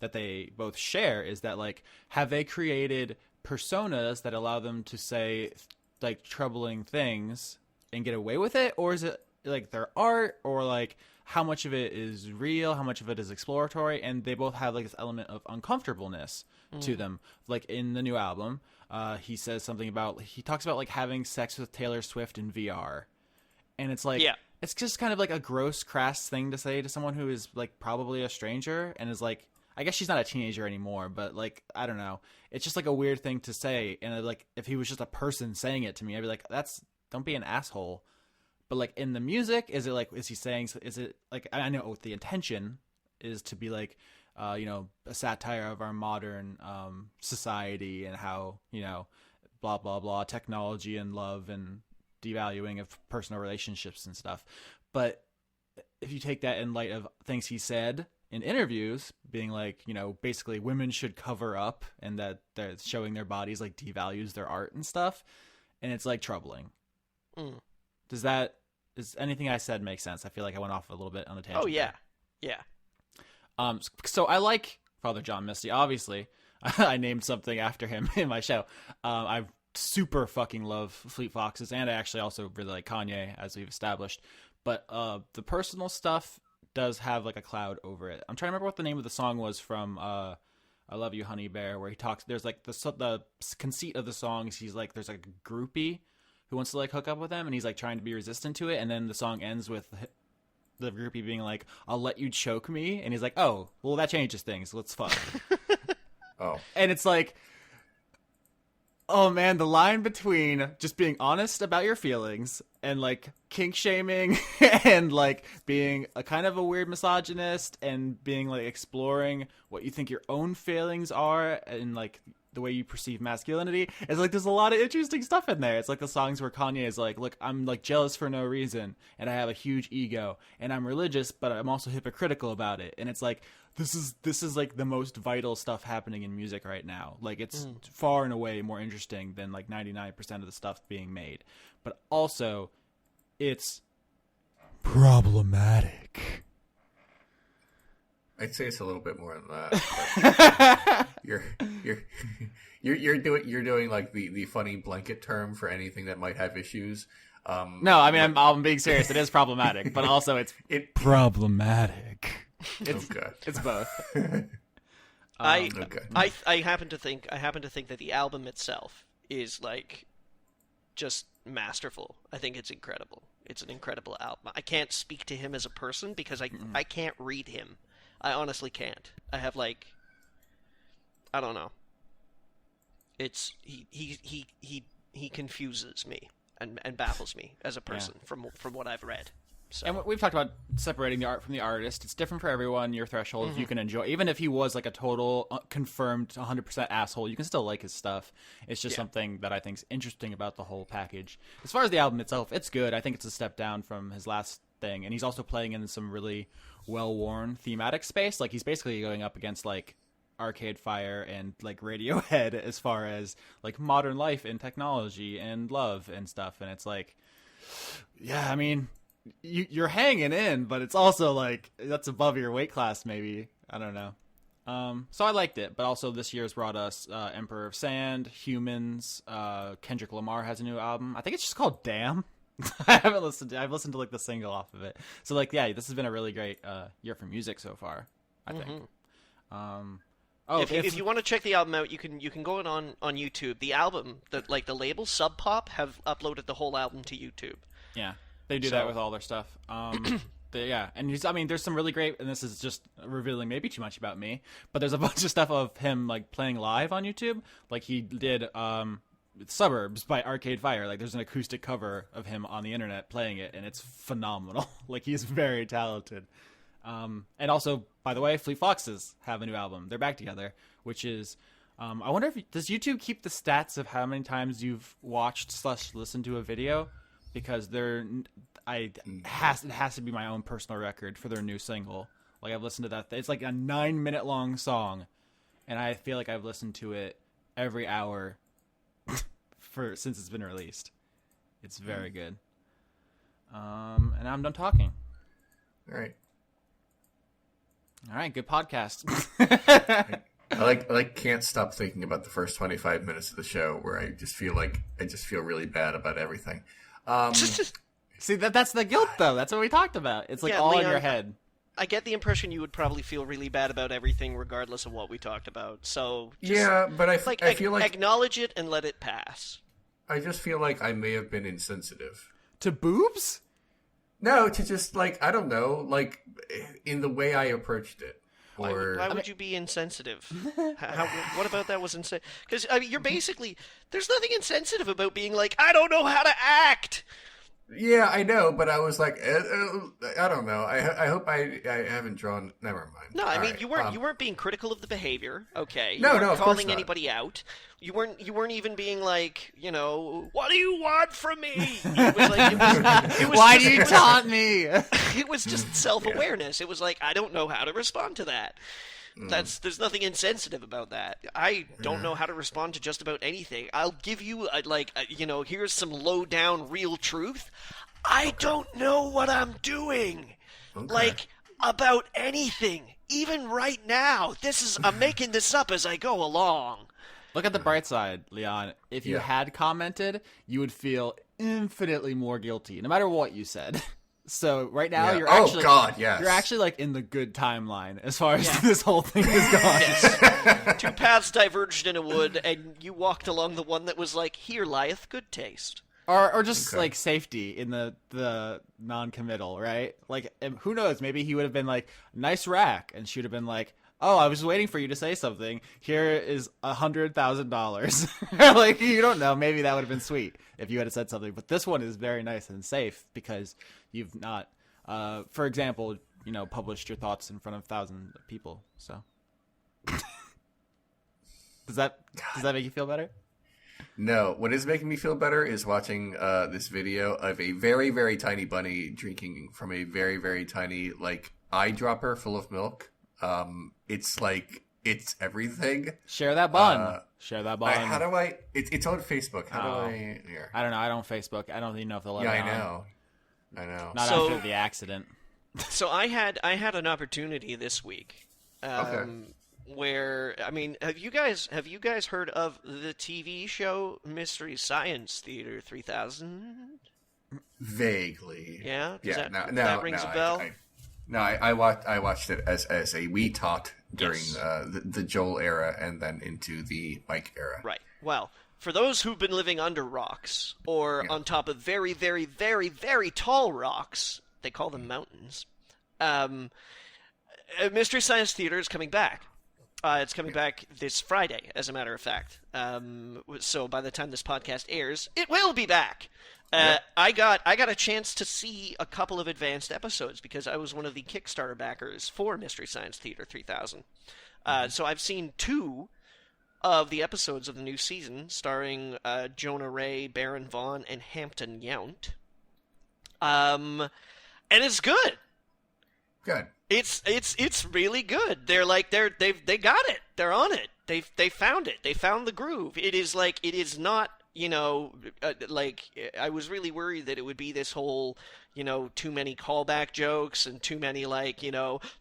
that they both share is that, like, have they created personas that allow them to say like troubling things and get away with it, or is it like their art, or like how much of it is real, how much of it is exploratory? And they both have like this element of uncomfortableness to them. Like in the new album, he says something about, he talks about like having sex with Taylor Swift in VR, and it's like, it's just kind of like a gross, crass thing to say to someone who is like probably a stranger and is like, I guess she's not a teenager anymore, but like, I don't know, it's just like a weird thing to say. And like, if he was just a person saying it to me, I'd be like, don't be an asshole. But like in the music, is he saying, is it like, I know what the intention is to be like, you know, a satire of our modern society and how, you know, blah, blah, blah, technology and love and devaluing of personal relationships and stuff. But if you take that in light of things he said in interviews, being like, you know, basically women should cover up and that they're showing their bodies like devalues their art and stuff. And it's like troubling. Does anything I said make sense? I feel like I went off a little bit on a tangent. Oh, yeah. There. Yeah. So I like Father John Misty, obviously. I named something after him in my show. I super fucking love Fleet Foxes, and I actually also really like Kanye, as we've established. But the personal stuff does have like a cloud over it. I'm trying to remember what the name of the song was from I Love You, Honey Bear, where he talks, there's like the conceit of the songs, he's like, there's like a groupie who wants to like hook up with them, and he's like trying to be resistant to it, and then the song ends with the groupie being like, I'll let you choke me, and he's like, oh, well, that changes things, let's fuck. Oh. And it's like, Oh man, the line between just being honest about your feelings and like kink shaming and like being a kind of a weird misogynist and being like exploring what you think your own feelings are and like the way you perceive masculinity. It's like there's a lot of interesting stuff in there. It's like the songs where Kanye is like, look, I'm like jealous for no reason and I have a huge ego and I'm religious, but I'm also hypocritical about it. And it's like this is like the most vital stuff happening in music right now. Like it's far and away more interesting than like 99% of the stuff being made. But also it's problematic. I'd say it's a little bit more than that. You're doing like the funny blanket term for anything that might have issues. No, I mean I'm being serious. It is problematic, but also it's problematic. It's both. I happen to think that the album itself is like just masterful. I think it's incredible. It's an incredible album. I can't speak to him as a person because I can't read him. I honestly can't. I have like, I don't know. It's he confuses me and baffles me as a person from what I've read. So. And we've talked about separating the art from the artist. It's different for everyone. Your threshold, you can enjoy. Even if he was like a total confirmed 100% asshole, you can still like his stuff. It's just something that I think is interesting about the whole package. As far as the album itself, it's good. I think it's a step down from his last thing. And he's also playing in some really well-worn thematic space. Like he's basically going up against like Arcade Fire and like Radiohead as far as like modern life and technology and love and stuff. And it's like, yeah, I mean... You're hanging in, but it's also like that's above your weight class, maybe. I don't know. So I liked it, but also this year's brought us Emperor of Sand, Humans. Kendrick Lamar has a new album. I think it's just called Damn. I've listened to like the single off of it. So like, yeah, this has been a really great year for music so far, I think. If you want to check the album out, you can go on YouTube. The album, the label Sub Pop have uploaded the whole album to YouTube. Yeah. They do that with all their stuff. And there's some really great, and this is just revealing maybe too much about me, but there's a bunch of stuff of him like playing live on YouTube. Like he did Suburbs by Arcade Fire. Like there's an acoustic cover of him on the internet playing it, and it's phenomenal. Like he's very talented. And also, by the way, Fleet Foxes have a new album. They're back together, which is... I wonder does YouTube keep the stats of how many times you've watched / listened to a video? Because it has to be my own personal record for their new single. Like I've listened to that. It's like a 9-minute long song, and I feel like I've listened to it every hour since it's been released. It's very good. And I'm done talking. All right, good podcast. I can't stop thinking about the first 25 minutes of the show where I just feel really bad about everything. See, that's the guilt, though. That's what we talked about. It's like all Leon, in your head. I get the impression you would probably feel really bad about everything, regardless of what we talked about. So but I feel like acknowledge it and let it pass. I just feel like I may have been insensitive to boobs. No, to just like I don't know, like in the way I approached it. Why would you be insensitive? What about that was insensitive? Because you're basically there's nothing insensitive about being like I don't know how to act. Yeah, I know, but I was like, I don't know. I hope I haven't drawn. Never mind. No, I mean you weren't being critical of the behavior. Okay, no, of course calling not. anybody out. You weren't even being like, what do you want from me? It was like it was why do you taunt me? It was just self-awareness. It was like I don't know how to respond to that. There's nothing insensitive about that. I don't know how to respond to just about anything. I'll give you here's some low down real truth. I don't know what I'm doing. Okay. Like about anything. Even right now. I'm making this up as I go along. Look at the bright side, Leon. If you had commented, you would feel infinitely more guilty, no matter what you said. So right now you're actually like in the good timeline as far as this whole thing is going. Yes. Two paths diverged in a wood, and you walked along the one that was like, here lieth good taste. Or just like safety in the non-committal, right? Like who knows? Maybe he would have been like, nice rack, and she would have been like, oh, I was waiting for you to say something. Here is $100,000. Like, you don't know. Maybe that would have been sweet if you had said something. But this one is very nice and safe because you've not, for example, published your thoughts in front of thousands of people. So does that make you feel better? No, what is making me feel better is watching this video of a very, very tiny bunny drinking from a very, very tiny, like, eyedropper full of milk. It's like, it's everything. Share that bun. Share that bun. How do I... It's on Facebook. How do I... Here. I don't know. I don't Facebook. I don't even know if they'll let me on. I know. Not after the accident. So I had an opportunity this week. Okay. Where, I mean, have you guys heard of the TV show Mystery Science Theater 3000? Vaguely. Yeah? Yeah. That rings a bell? I watched it as a wee tot during the Joel era and then into the Mike era. Right. Well, for those who've been living under rocks or on top of very, very, very, very tall rocks, they call them mountains, Mystery Science Theater is coming back. It's coming back this Friday, as a matter of fact. So by the time this podcast airs, it will be back. I got a chance to see a couple of advanced episodes because I was one of the Kickstarter backers for Mystery Science Theater 3000. So I've seen 2 of the episodes of the new season, starring Jonah Ray, Baron Vaughn, and Hampton Yount. And it's good. Good. It's really good. They got it. They're on it. They found it. They found the groove. It is not, like, I was really worried that it would be this whole, too many callback jokes and too many, like,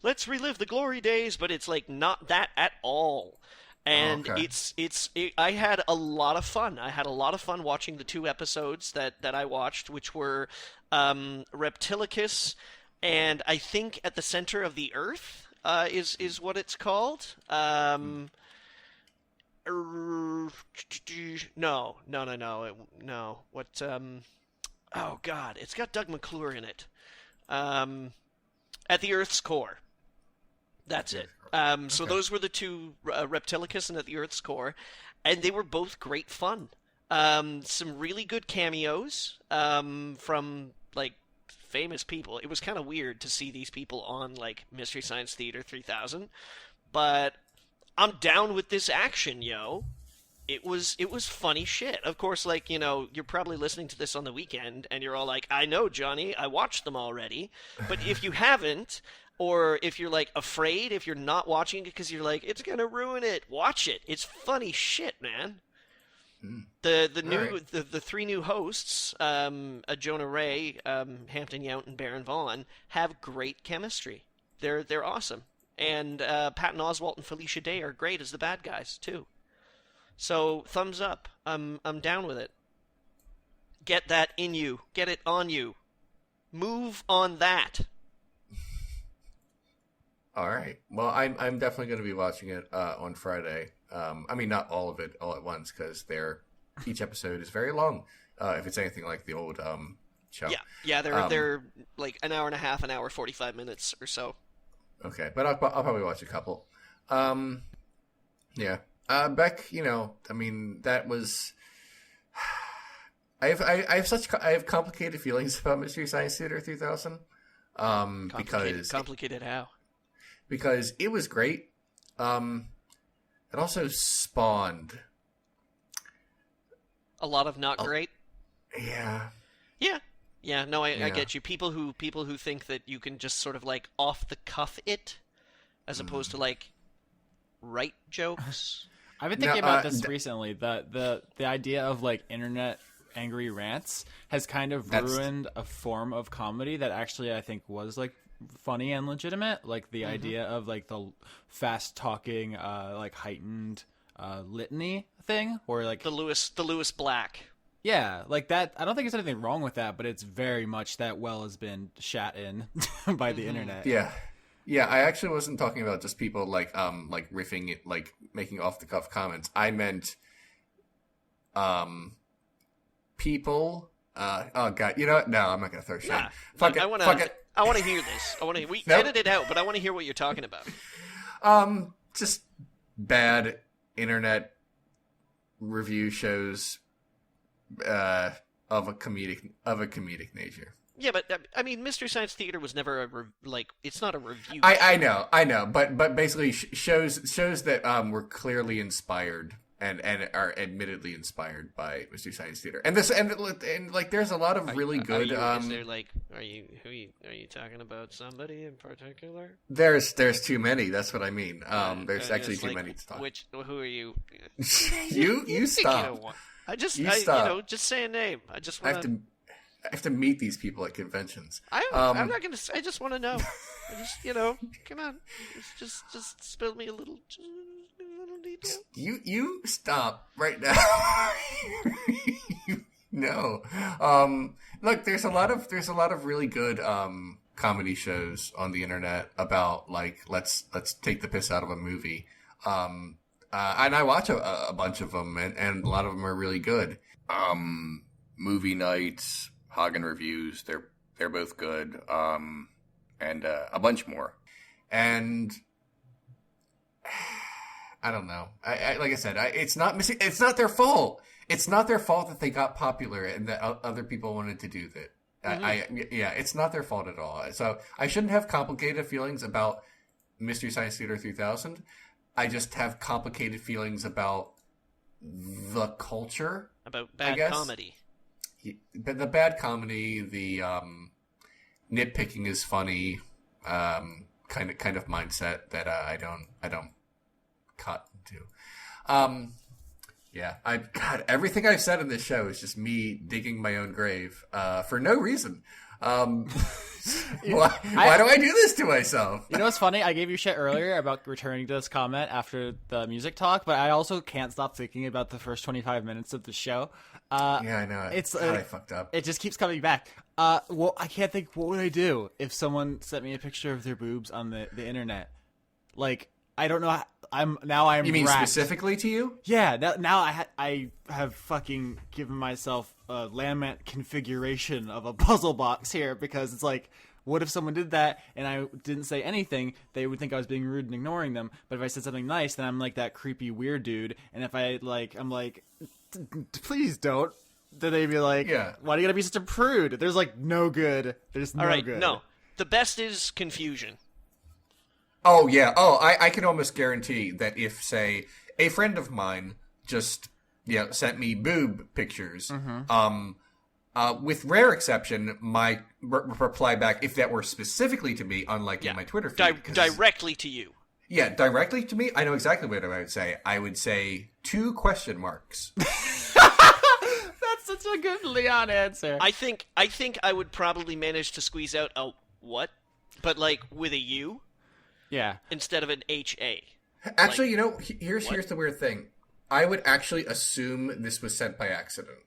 let's relive the glory days, but it's like not that at all. And I had a lot of fun. I had a lot of fun watching the 2 episodes that I watched, which were Reptilicus and I think At the Center of the Earth is what it's called. No. What? Oh God, it's got Doug McClure in it. At the Earth's Core. That's it. So those were the 2, Reptilicus and At the Earth's Core, and they were both great fun. Some really good cameos from, like, famous people. It was kind of weird to see these people on, like, Mystery Science Theater 3000, but I'm down with this action, yo. It was funny shit. Of course, like, you're probably listening to this on the weekend, and you're all like, I know, Johnny, I watched them already. But if you haven't, or if you're, like, afraid, if you're not watching it because you're like, it's gonna ruin it, watch it. It's funny shit, man. The 3 new hosts, Jonah Ray, Hampton Yount, and Baron Vaughn, have great chemistry. They're awesome, and Patton Oswalt and Felicia Day are great as the bad guys too. So thumbs up. I'm down with it. Get that in you. Get it on you. Move on that. All right. Well, I'm definitely going to be watching it on Friday. I mean, not all of it all at once because each episode is very long. If it's anything like the old show. Yeah. They're like an hour and a half, an hour 45 minutes or so. Okay, but I'll probably watch a couple. Yeah. Beck, I mean, that was. I have complicated feelings about Mystery Science Theater 3000. Complicated how? Because it was great. It also spawned a lot of not great. Yeah. Yeah. No, I get you. People who think that you can just sort of like off the cuff it, as opposed to like write jokes. I've been thinking about this recently. The idea of like internet angry rants has kind of ruined a form of comedy that actually I think was like funny and legitimate, like the idea of like the fast talking like heightened litany thing, or like the Lewis Black. Yeah, like that. I don't think there's anything wrong with that, but it's very much that well has been shat in by the internet. Yeah, I actually wasn't talking about just people like riffing it, like making off the cuff comments. I meant people oh god, you know what? No, I'm not gonna throw shit. Fuck it. I want to hear this. We edit it out, but I want to hear what you're talking about. Just bad internet review shows of a comedic nature. Yeah, but I mean, Mystery Science Theater was never it's not a review. I know, but basically shows that were clearly inspired and are admittedly inspired by Mystery Science Theater, and like there's a lot of really good. Is there are you talking about somebody in particular? There's too many. That's what I mean. There's actually too many to talk. Who are you? you stop. Just say a name. I have to meet these people at conventions. I'm not gonna. I just want to know. I just come on. Just spill me a little detail. You stop right now. No. Look, there's a lot of really good comedy shows on the internet about let's take the piss out of a movie. And I watch a bunch of them, and a lot of them are really good. Movie nights, Hagen reviews, they're both good. And a bunch more. And I don't know. I like I said, it's not their fault. It's not their fault that they got popular and that other people wanted to do that. Mm-hmm. It's not their fault at all. So I shouldn't have complicated feelings about Mystery Science Theater 3000. I just have complicated feelings about the culture. About bad comedy. But the bad comedy, the nitpicking is funny, kind of mindset that I don't cut into. God, everything I've said in this show is just me digging my own grave for no reason. Why do I do this to myself? You know what's funny? I gave you shit earlier about returning to this comment after the music talk, but I also can't stop thinking about the first 25 minutes of the show. I know. I fucked up. It just keeps coming back. Well, I can't think. What would I do if someone sent me a picture of their boobs on the internet? Like, I don't know. I'm You mean racked. Specifically to you? Yeah. Now I have fucking given myself a lament configuration of a puzzle box here, because it's like, what if someone did that and I didn't say anything? They would think I was being rude and ignoring them. But if I said something nice, then I'm like that creepy weird dude. And if I'm like, please don't. Then they'd be like, why do you gotta be such a prude? There's no good. There's no good. No. The best is confusion. Oh, yeah. Oh, I can almost guarantee that if, say, a friend of mine just sent me boob pictures, with rare exception, my reply back, if that were specifically to me, unlike in my Twitter feed. Directly to you. Yeah, directly to me, I know exactly what I would say. I would say 2 question marks. That's such a good Leon answer. I think I would probably manage to squeeze out a what, but with a U. Yeah. Instead of an HA. Actually, here's the weird thing. I would actually assume this was sent by accident.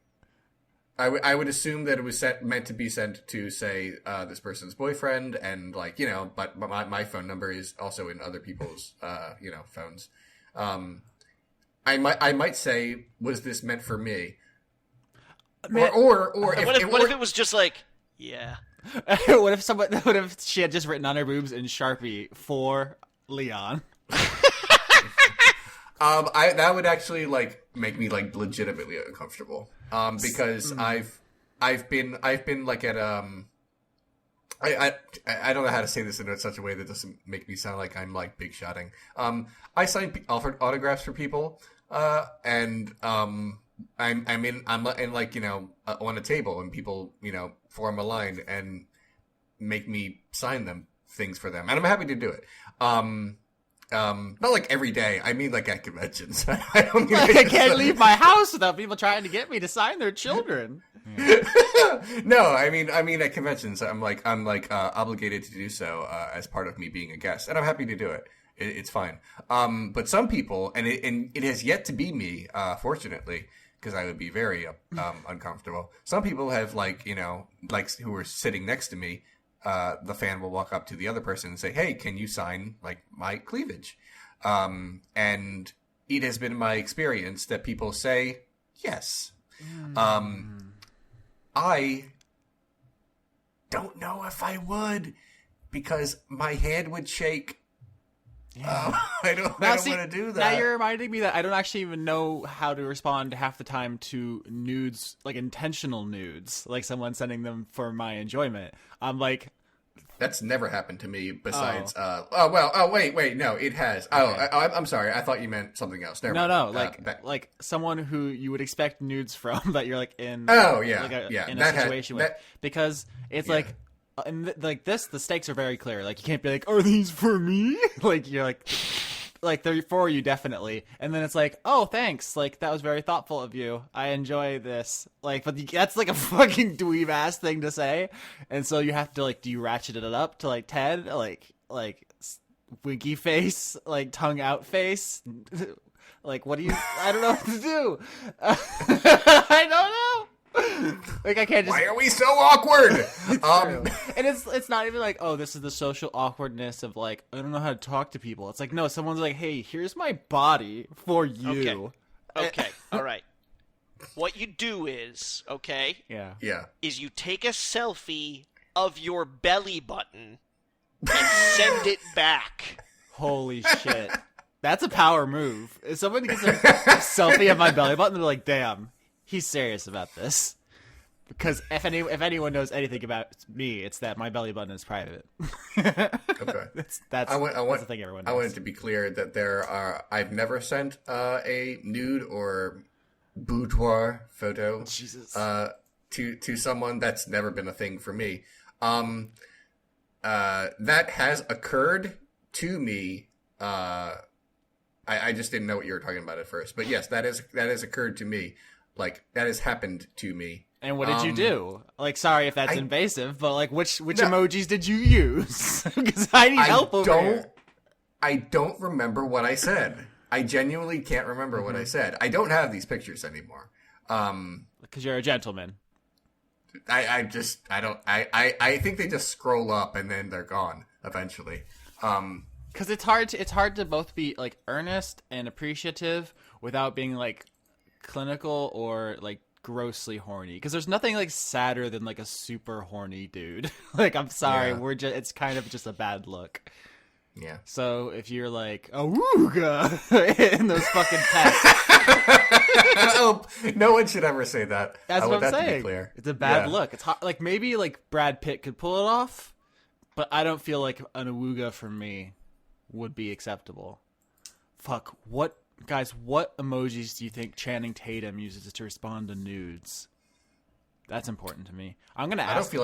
I would assume that it was meant to be sent to, say, this person's boyfriend, and but my phone number is also in other people's phones. I might say, was this meant for me? Or what if it was just yeah. What if she had just written on her boobs in Sharpie for Leon? That would actually make me legitimately uncomfortable. Because I've been at I don't know how to say this in such a way that doesn't make me sound like I'm big shotting. I sign autographs for people, and I'm on a table, and people form a line and make me sign things for them, and I'm happy to do it. Not every day. I mean at conventions. I don't mean I can't leave my house without people trying to get me to sign their children. No, I mean at conventions, I'm obligated to do so as part of me being a guest, and I'm happy to do it. It's fine. But some people, and it has yet to be me, fortunately, because I would be very uncomfortable. Some people have who are sitting next to me. The fan will walk up to the other person and say, "Hey, can you sign my cleavage?" And it has been my experience that people say yes. I don't know if I would, because my hand would shake I don't want to do that. Now you're reminding me that I don't actually even know how to respond half the time to nudes, like intentional nudes, like someone sending them for my enjoyment. I'm like, that's never happened to me. Besides, wait, no, it has. Okay. I'm sorry. I thought you meant something else. Never mind. Like someone who you would expect nudes from that you're like in. Oh yeah, like in a situation with, because it's like. And like this, the stakes are very clear. Like you can't be like, "Are these for me?" Like you're like they're for you definitely. And then it's like, "Oh, thanks. Like that was very thoughtful of you. I enjoy this." Like, but that's like a fucking dweeb ass thing to say. And so you have to like, do you ratchet it up to like 10, like winky face, like tongue out face? Like what do you? I don't know what to do. I don't know. Like I can't just. Why are we so awkward? And it's not even like, oh, this is the social awkwardness of like, I don't know how to talk to people. It's like, no, someone's like, hey, here's my body for you. Okay. All right. What you do is, yeah, is you take a selfie of your belly button and send it back. Holy shit, that's a power move. If someone gets a selfie of my belly button, they're like, damn. He's serious about this, because if anyone knows anything about me, it's that my belly button is private. Okay, that's the thing everyone knows. I wanted to be clear that I've never sent a nude or boudoir photo to someone. That's never been a thing for me. That has occurred to me. I just didn't know what you were talking about at first, but yes, that has occurred to me. Like, that has happened to me. And what did you do? Like, sorry if that's invasive, but, like, which emojis did you use? Because I need help over here. I don't remember what I said. I genuinely can't remember what I said. I don't have these pictures anymore. Because you're a gentleman. I think they just scroll up and then they're gone eventually. Because it's hard to both be, like, earnest and appreciative without being, like, clinical or like grossly horny, because there's nothing like sadder than like a super horny dude. Like, I'm sorry, it's kind of just a bad look. Yeah. So if you're like awooga in those fucking pets, oh, no one should ever say that. That's what I'm saying. To be clear. It's a bad look. It's hot. Like maybe like Brad Pitt could pull it off, but I don't feel like an awooga for me would be acceptable. Fuck, what emojis do you think Channing Tatum uses to respond to nudes? That's important to me. I'm gonna ask him.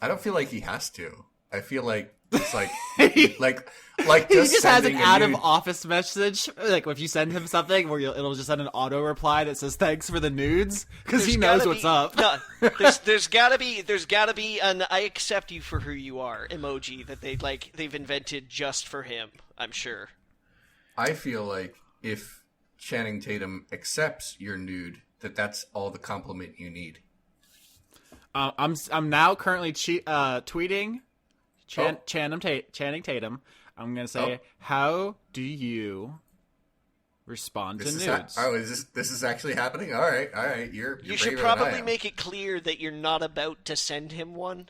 I don't feel like he has to. I feel like it's like he just has an out of office message. Like if you send him something where it'll just send an auto reply that says thanks for the nudes, because he knows what's up. No, there's gotta be an I accept you for who you are emoji that they've invented just for him. I'm sure. I feel like if Channing Tatum accepts your nude, that's all the compliment you need. I'm now currently tweeting Channing Tatum. I'm gonna say, how do you respond to nudes? This is actually happening? All right. You should probably make it clear that you're not about to send him one.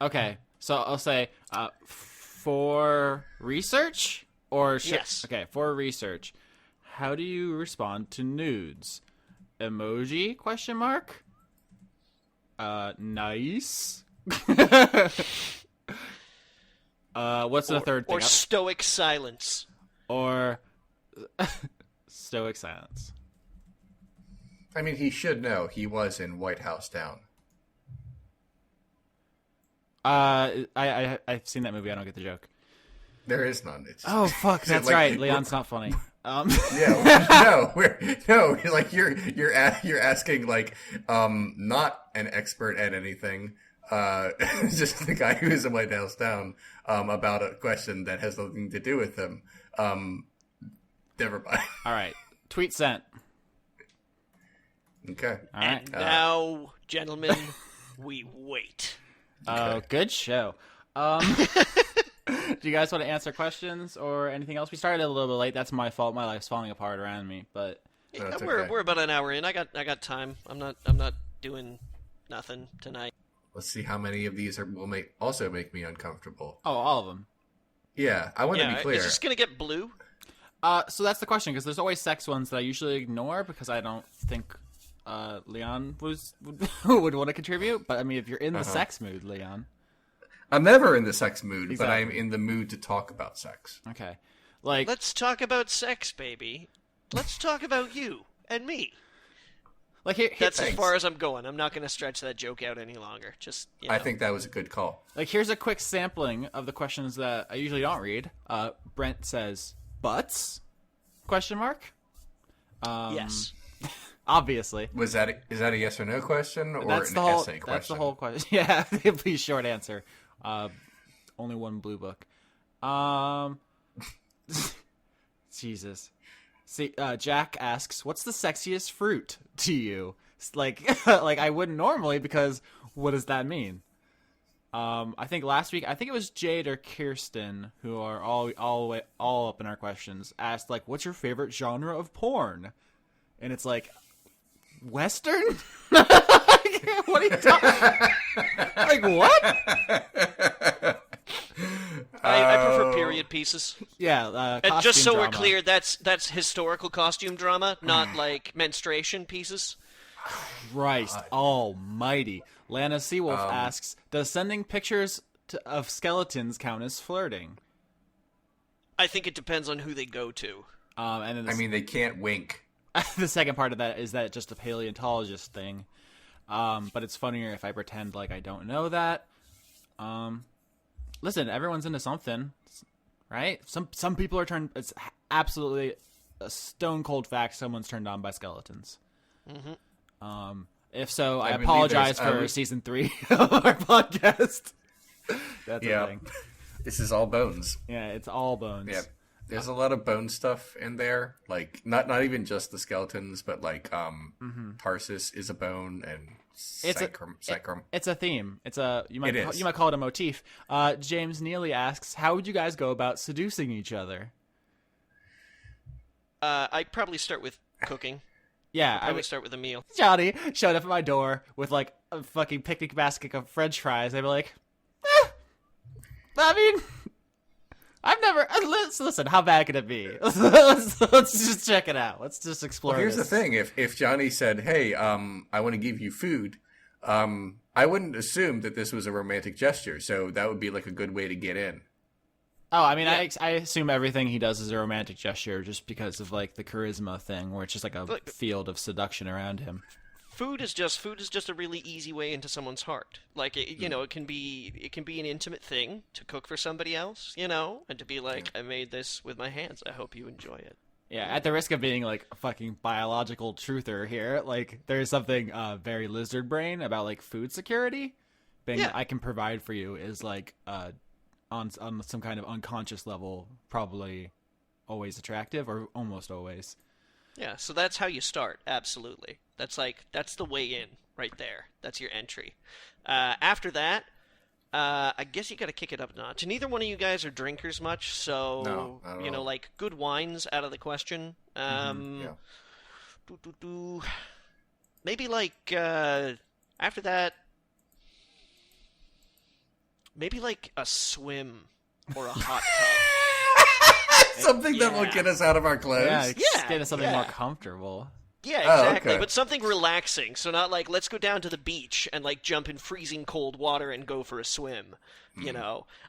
Okay, so I'll say for research. Or yes. Okay, for research, how do you respond to nudes? Emoji? ? Nice. What's the third thing? Or stoic silence. Or stoic silence. I mean, he should know. He was in White House Down. I've seen that movie. I don't get the joke. There is none. It's oh fuck, that's right. Leon's not funny. Yeah, like you're asking like not an expert at anything, just the guy who's in White House Down about a question that has nothing to do with him. Never mind. All right, tweet sent. Okay. All right. And now, gentlemen, we wait. Oh, good show. Do you guys want to answer questions or anything else? We started a little bit late. That's my fault. My life's falling apart around me. But we're about an hour in. I got time. I'm not doing nothing tonight. Let's see how many of these will also make me uncomfortable. Oh, all of them. Yeah, I want to be clear. Is this going to get blue? So that's the question, because there's always sex ones that I usually ignore because I don't think Leon would want to contribute. But I mean, if you're in the sex mood, Leon. I'm never in the sex mood, but I'm in the mood to talk about sex. Okay. Like, let's talk about sex, baby. Let's talk about you and me. Like that's as far as I'm going. I'm not going to stretch that joke out any longer. Just I think that was a good call. Like, here's a quick sampling of the questions that I usually don't read. Brent says, "Butts?" Question mark. Yes. Obviously. Is that a yes or no question or that's an the whole, essay question? That's the whole question. Yeah, please, short answer. Only one blue book. Jesus. See, Jack asks, "What's the sexiest fruit to you?" Like I wouldn't normally, because what does that mean? I think last week, it was Jade or Kirsten, who are all up in our questions, asked, like, "What's your favorite genre of porn?" And it's like, Western? What are you talking? Like, what? I prefer period pieces. Yeah, and just so drama. We're clear, that's historical costume drama, not like menstruation pieces. Christ almighty. Lana Seawolf asks, "Does sending pictures of skeletons count as flirting?" I think it depends on who they go to. And then they can't wink. The second part of that is that just a paleontologist thing. But it's funnier if I pretend like I don't know that. Listen, everyone's into something, right? Some people are turned. It's absolutely a stone cold fact. Someone's turned on by skeletons. Mm-hmm. If so, I apologize for season 3 of our podcast. That's a thing. This is all bones. Yeah, it's all bones. Yeah, there's a lot of bone stuff in there. Like not even just the skeletons, but like Tarsus is a bone, and sacrum. It's a theme. You might call it a motif. James Neely asks, "How would you guys go about seducing each other?" I'd probably start with cooking. Yeah, I would start with a meal. Johnny showed up at my door with like a fucking picnic basket of French fries. They'd be like, I mean, I've never. Listen, how bad could it be? Let's just check it out. Let's just explore. Well, here's this. the thing: if Johnny said, "Hey, I want to give you food," I wouldn't assume that this was a romantic gesture. So that would be like a good way to get in. Oh, I mean, yeah. I assume everything he does is a romantic gesture just because of like the charisma thing, where it's just like a field of seduction around him. Food is just a really easy way into someone's heart. Like it can be an intimate thing to cook for somebody else, and to be like, I made this with my hands. I hope you enjoy it. Yeah, at the risk of being like a fucking biological truther here, like there's something very lizard brain about like food security. Thing that I can provide for you is like on some kind of unconscious level, probably always attractive or almost always. Yeah, so that's how you start. Absolutely. That's the way in right there. That's your entry. After that, I guess you got to kick it up a notch. And neither one of you guys are drinkers much, so no, like good wines out of the question. Maybe like after that, maybe like a swim or a hot tub. Something that will get us out of our clothes. Yeah, get us something more comfortable. Yeah, exactly. Okay. But something relaxing. So not like, let's go down to the beach and like jump in freezing cold water and go for a swim,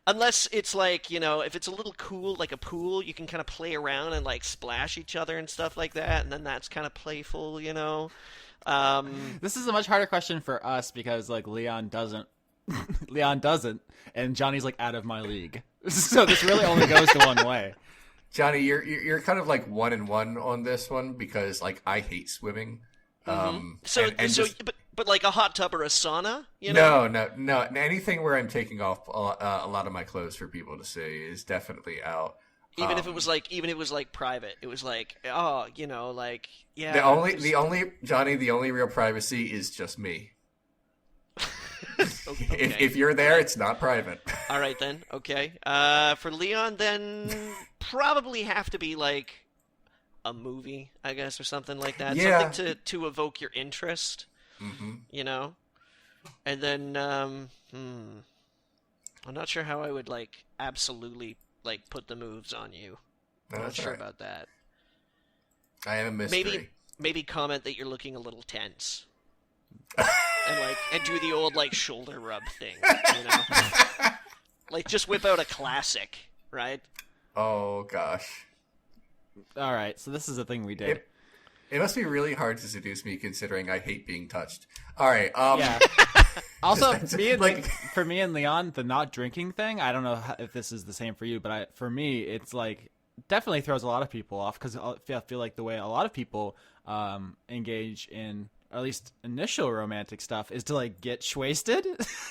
Unless it's like, if it's a little cool, like a pool, you can kind of play around and like splash each other and stuff like that. And then that's kind of playful, This is a much harder question for us because like Leon doesn't, and Johnny's like out of my league. So this really only goes to one way. Johnny, you're kind of like 1-1 on this one because like I hate swimming. But like a hot tub or a sauna, No. Anything where I'm taking off a lot of my clothes for people to see is definitely out. Even if it was like private, it was like yeah. The only real privacy is just me. Okay. If you're there, it's not private. All right, then. Okay. For Leon, then probably have to be like a movie, I guess, or something like that. Yeah. Something to evoke your interest. Mm-hmm. And then I'm not sure how I would like absolutely like put the moves on you. No, I'm not sure right. about that. I am a mystery. Maybe comment that you're looking a little tense. and do the old like shoulder rub thing, you know? Like just whip out a classic, right? Oh gosh. All right, so this is a thing we did. It must be really hard to seduce me, considering I hate being touched. All right. Yeah. Also, for me and Leon, the not drinking thing. I don't know if this is the same for you, but for me, it's like definitely throws a lot of people off because I feel like the way a lot of people engage in, or at least initial romantic stuff, is to like get shwasted.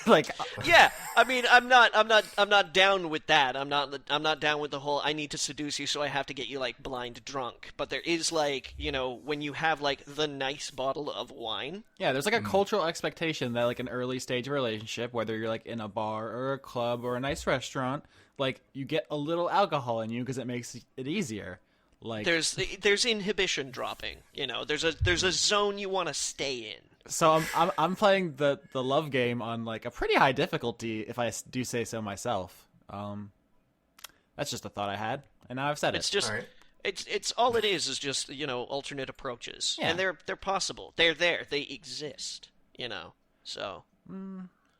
Like, yeah, I mean, I'm not down with that. I'm not down with the whole I need to seduce you, so I have to get you like blind drunk. But there is like, you know, when you have like the nice bottle of wine. Yeah, there's like a cultural expectation that like an early stage relationship, whether you're like in a bar or a club or a nice restaurant, like you get a little alcohol in you because it makes it easier. Like there's inhibition dropping, you know. There's a zone you want to stay in. So I'm playing the love game on like a pretty high difficulty, if I do say so myself. That's just a thought I had, and now I've said it. It's just, All right. it's all it is just, you know, alternate approaches, and they're possible. They're there. They exist, you know. So.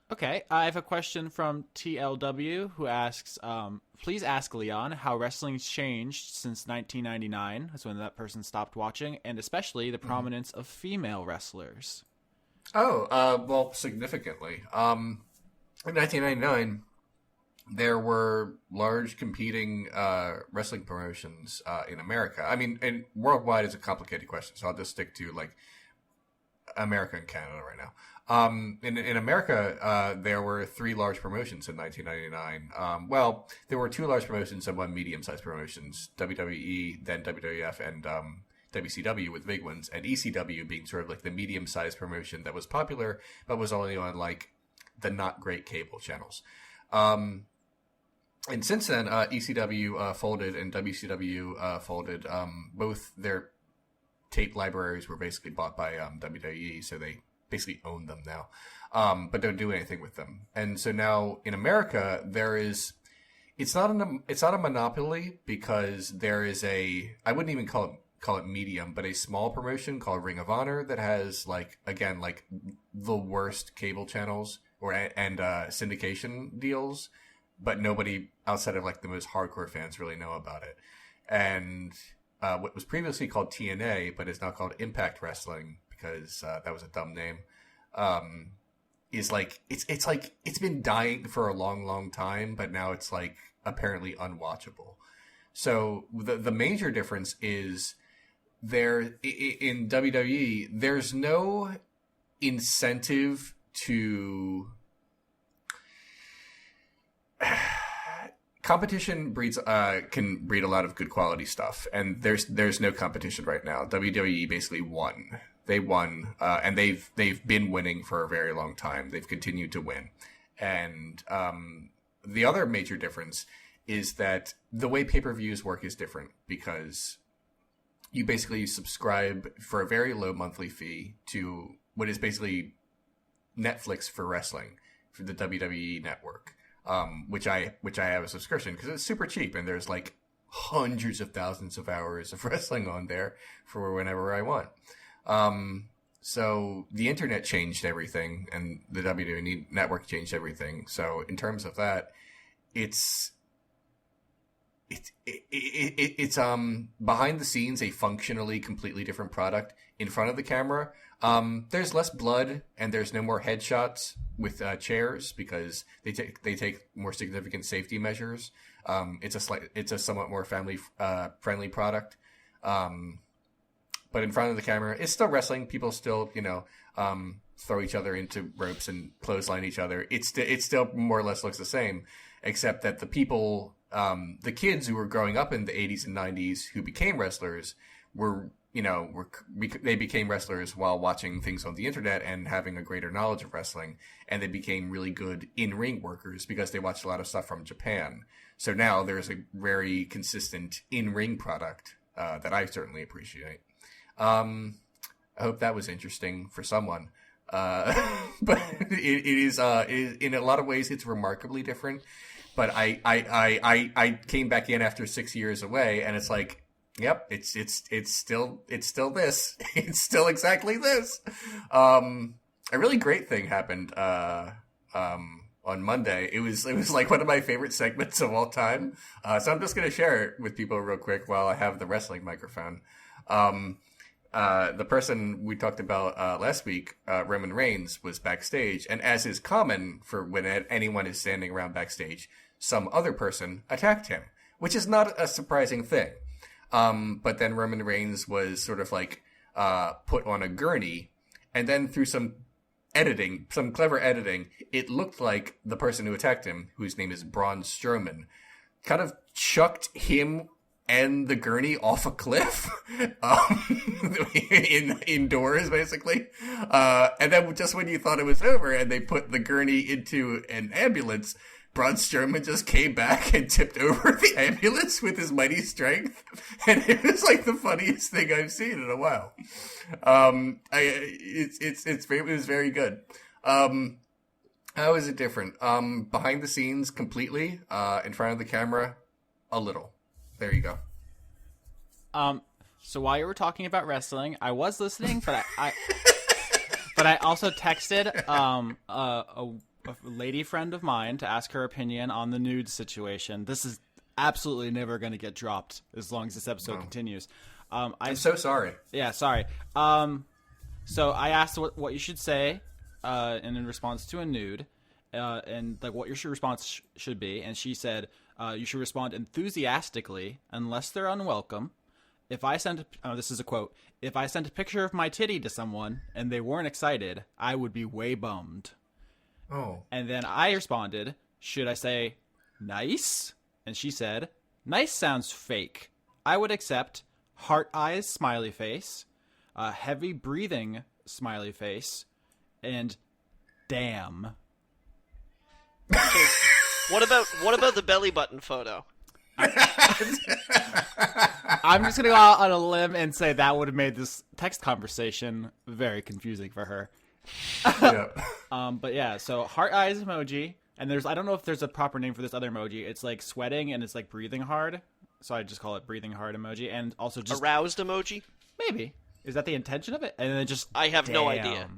Okay, I have a question from TLW who asks, please ask Leon how wrestling's changed since 1999. That's when that person stopped watching, and especially the prominence of female wrestlers. Oh, well, significantly. In 1999, there were large competing wrestling promotions in America. I mean, and worldwide is a complicated question, so I'll just stick to like America and Canada right now. In America, there were 3 large promotions in 1999. Well, there were 2 large promotions and 1 medium-sized promotions: WWE, then WWF, and WCW with big ones, and ECW being sort of like the medium-sized promotion that was popular, but was only on like the not great cable channels. And since then, ECW folded and WCW folded. Both their tape libraries were basically bought by WWE, so they basically own them now, but don't do anything with them. And so now in America, it's not a monopoly, because there is I wouldn't even call it medium, but a small promotion called Ring of Honor that has like the worst cable channels and syndication deals, but nobody outside of like the most hardcore fans really know about it. And what was previously called TNA, but is now called Impact Wrestling, because that was a dumb name, is like it's been dying for a long time, but now it's like apparently unwatchable. So the major difference is in WWE, there's no incentive to competition can breed a lot of good quality stuff, and there's no competition right now. WWE basically won. They won, and they've been winning for a very long time. They've continued to win, and the other major difference is that the way pay-per-views work is different, because you basically subscribe for a very low monthly fee to what is basically Netflix for wrestling, for the WWE network. Which I have a subscription because it's super cheap, and there's like hundreds of thousands of hours of wrestling on there for whenever I want. So the internet changed everything, and the WWE network changed everything. So in terms of that, it's behind the scenes a functionally completely different product. In front of the camera, there's less blood, and there's no more headshots with chairs, because they take more significant safety measures. It's a somewhat more family friendly product. But in front of the camera, it's still wrestling. People still, throw each other into ropes and clothesline each other. It still more or less looks the same, except that the people, the kids who were growing up in the 80s and 90s who became wrestlers they became wrestlers while watching things on the internet and having a greater knowledge of wrestling, and they became really good in-ring workers because they watched a lot of stuff from Japan. So now there's a very consistent in-ring product that I certainly appreciate. I hope that was interesting for someone. But it is in a lot of ways it's remarkably different. but I came back in after 6 years away, and it's like, yep, it's still this. It's still exactly this. A really great thing happened on Monday. It was like one of my favorite segments of all time. So I'm just gonna share it with people real quick while I have the wrestling microphone. The person we talked about last week, Roman Reigns, was backstage, and as is common for when anyone is standing around backstage, some other person attacked him, which is not a surprising thing. But then Roman Reigns was sort of like put on a gurney, and then through some clever editing, it looked like the person who attacked him, whose name is Braun Strowman, kind of chucked him and the gurney off a cliff, indoors, basically. And then just when you thought it was over and they put the gurney into an ambulance, Braun Strowman just came back and tipped over the ambulance with his mighty strength. And it was like the funniest thing I've seen in a while. It was very good. How is it different? Behind the scenes, completely. In front of the camera, a little. There you go. So while you were talking about wrestling, I was listening, but I also texted a lady friend of mine to ask her opinion on the nude situation. This is absolutely never going to get dropped as long as this episode continues. I'm so sorry. Yeah, sorry. So I asked what you should say in response to a nude, and like what your response should be, and she said you should respond enthusiastically unless they're unwelcome. If I sent this is a quote, if I sent a picture of my titty to someone and they weren't excited, I would be way bummed. Oh. And then I responded, should I say nice? And she said, nice sounds fake. I would accept heart eyes smiley face, heavy breathing smiley face, and damn. So, what about the belly button photo? I'm just gonna go out on a limb and say that would have made this text conversation very confusing for her. Yeah. But yeah, so heart eyes emoji, and I don't know if there's a proper name for this other emoji. It's like sweating and it's like breathing hard, so I just call it breathing hard emoji, and also just aroused emoji. Maybe is that the intention of it? And then just I have no idea.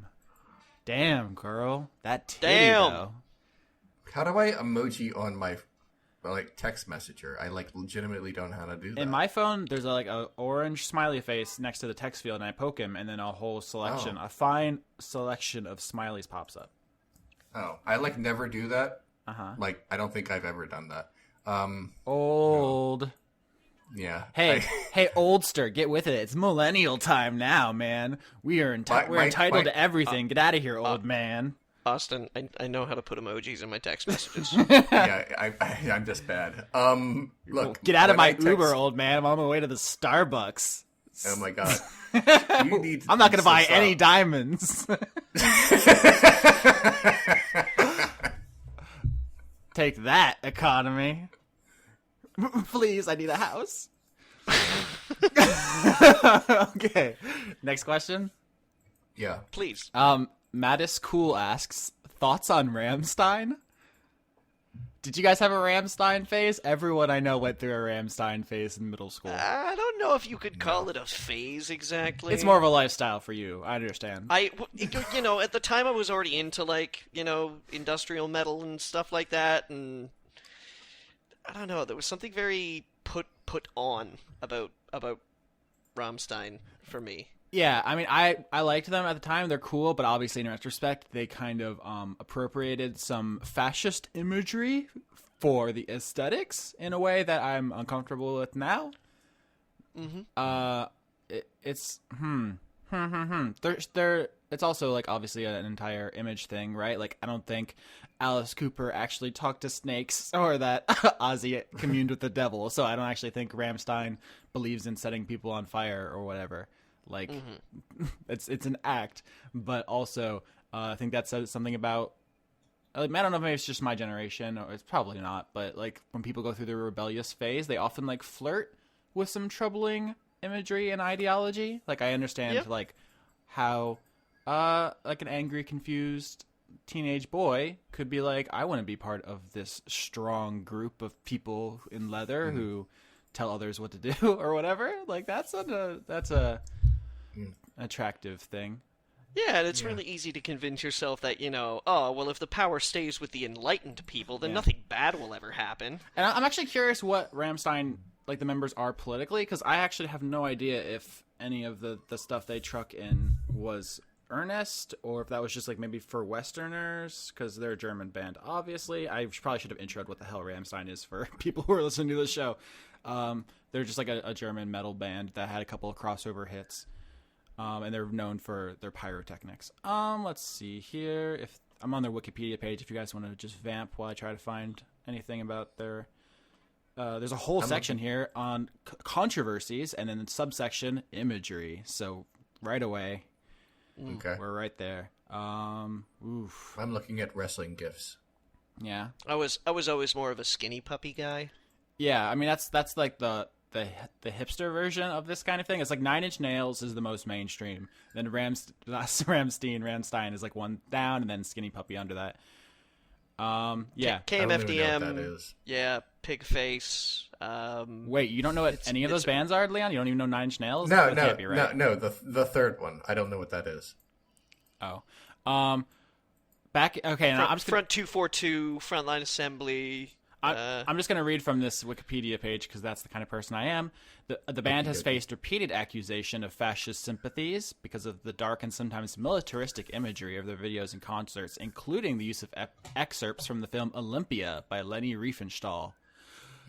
Damn, girl, that titty, damn. Though. How do I emoji on my text messenger? I legitimately don't know how to do that. In my phone, there's a orange smiley face next to the text field, and I poke him, and then a whole selection, a fine selection of smileys pops up. Oh, I never do that. Uh-huh. I don't think I've ever done that. Old. No. Yeah. Hey, hey, oldster, get with it. It's millennial time now, man. We're entitled to everything. Get out of here, old man. Austin, I know how to put emojis in my text messages. Yeah, I'm just bad. Look, get out of my Uber, old man. I'm on my way to the Starbucks. Oh my god. I'm not going to buy any diamonds. Take that, economy. Please, I need a house. Okay. Next question. Yeah. Please. Mattis Cool asks, thoughts on Rammstein? Did you guys have a Rammstein phase? Everyone I know went through a Rammstein phase in middle school. I don't know if you could call it a phase exactly. It's more of a lifestyle for you. I understand. At the time I was already into industrial metal and stuff like that, and I don't know, there was something very put on about Rammstein for me. Yeah, I mean, I liked them at the time. They're cool, but obviously in retrospect, they kind of appropriated some fascist imagery for the aesthetics in a way that I'm uncomfortable with now. Mm-hmm. It's it's also obviously an entire image thing, right? I don't think Alice Cooper actually talked to snakes or that Ozzy communed with the devil. So I don't actually think Rammstein believes in setting people on fire or whatever. It's an act, but also I think that says something about. I don't know if maybe it's just my generation, or it's probably not. But when people go through the rebellious phase, they often flirt with some troubling imagery and ideology. I understand how an angry, confused teenage boy could be like, I want to be part of this strong group of people in leather who tell others what to do or whatever. Like that's a attractive thing. Yeah, and it's really easy to convince yourself that, oh, well, if the power stays with the enlightened people, then nothing bad will ever happen. And I'm actually curious what Rammstein, like, the members are politically, because I actually have no idea if any of the stuff they truck in was earnest, or if that was just, like, maybe for Westerners, because they're a German band, obviously. I probably should have introed what the hell Rammstein is for people who are listening to the show. They're just, like, a German metal band that had a couple of crossover hits. And they're known for their pyrotechnics. Let's see here. If I'm on their Wikipedia page, if you guys want to just vamp while I try to find anything about their... there's a whole section here on controversies, and then the subsection imagery. So right away, we're right there. Oof. I'm looking at wrestling gifs. Yeah. I was always more of a skinny puppy guy. Yeah, I mean that's like the hipster version of this kind of thing. It's like 9 Inch Nails is the most mainstream. Then Rammstein is like one down, and then Skinny Puppy under that. Yeah. KMFDM. Yeah, Pigface. Wait, you don't know what any of those bands are, Leon? You don't even know 9 Inch Nails? No, the third one. I don't know what that is. Oh. Okay, now I'm just Front 242, Frontline Assembly. I'm just going to read from this Wikipedia page because that's the kind of person I am. The band has faced repeated accusation of fascist sympathies because of the dark and sometimes militaristic imagery of their videos and concerts, including the use of excerpts from the film Olympia by Leni Riefenstahl.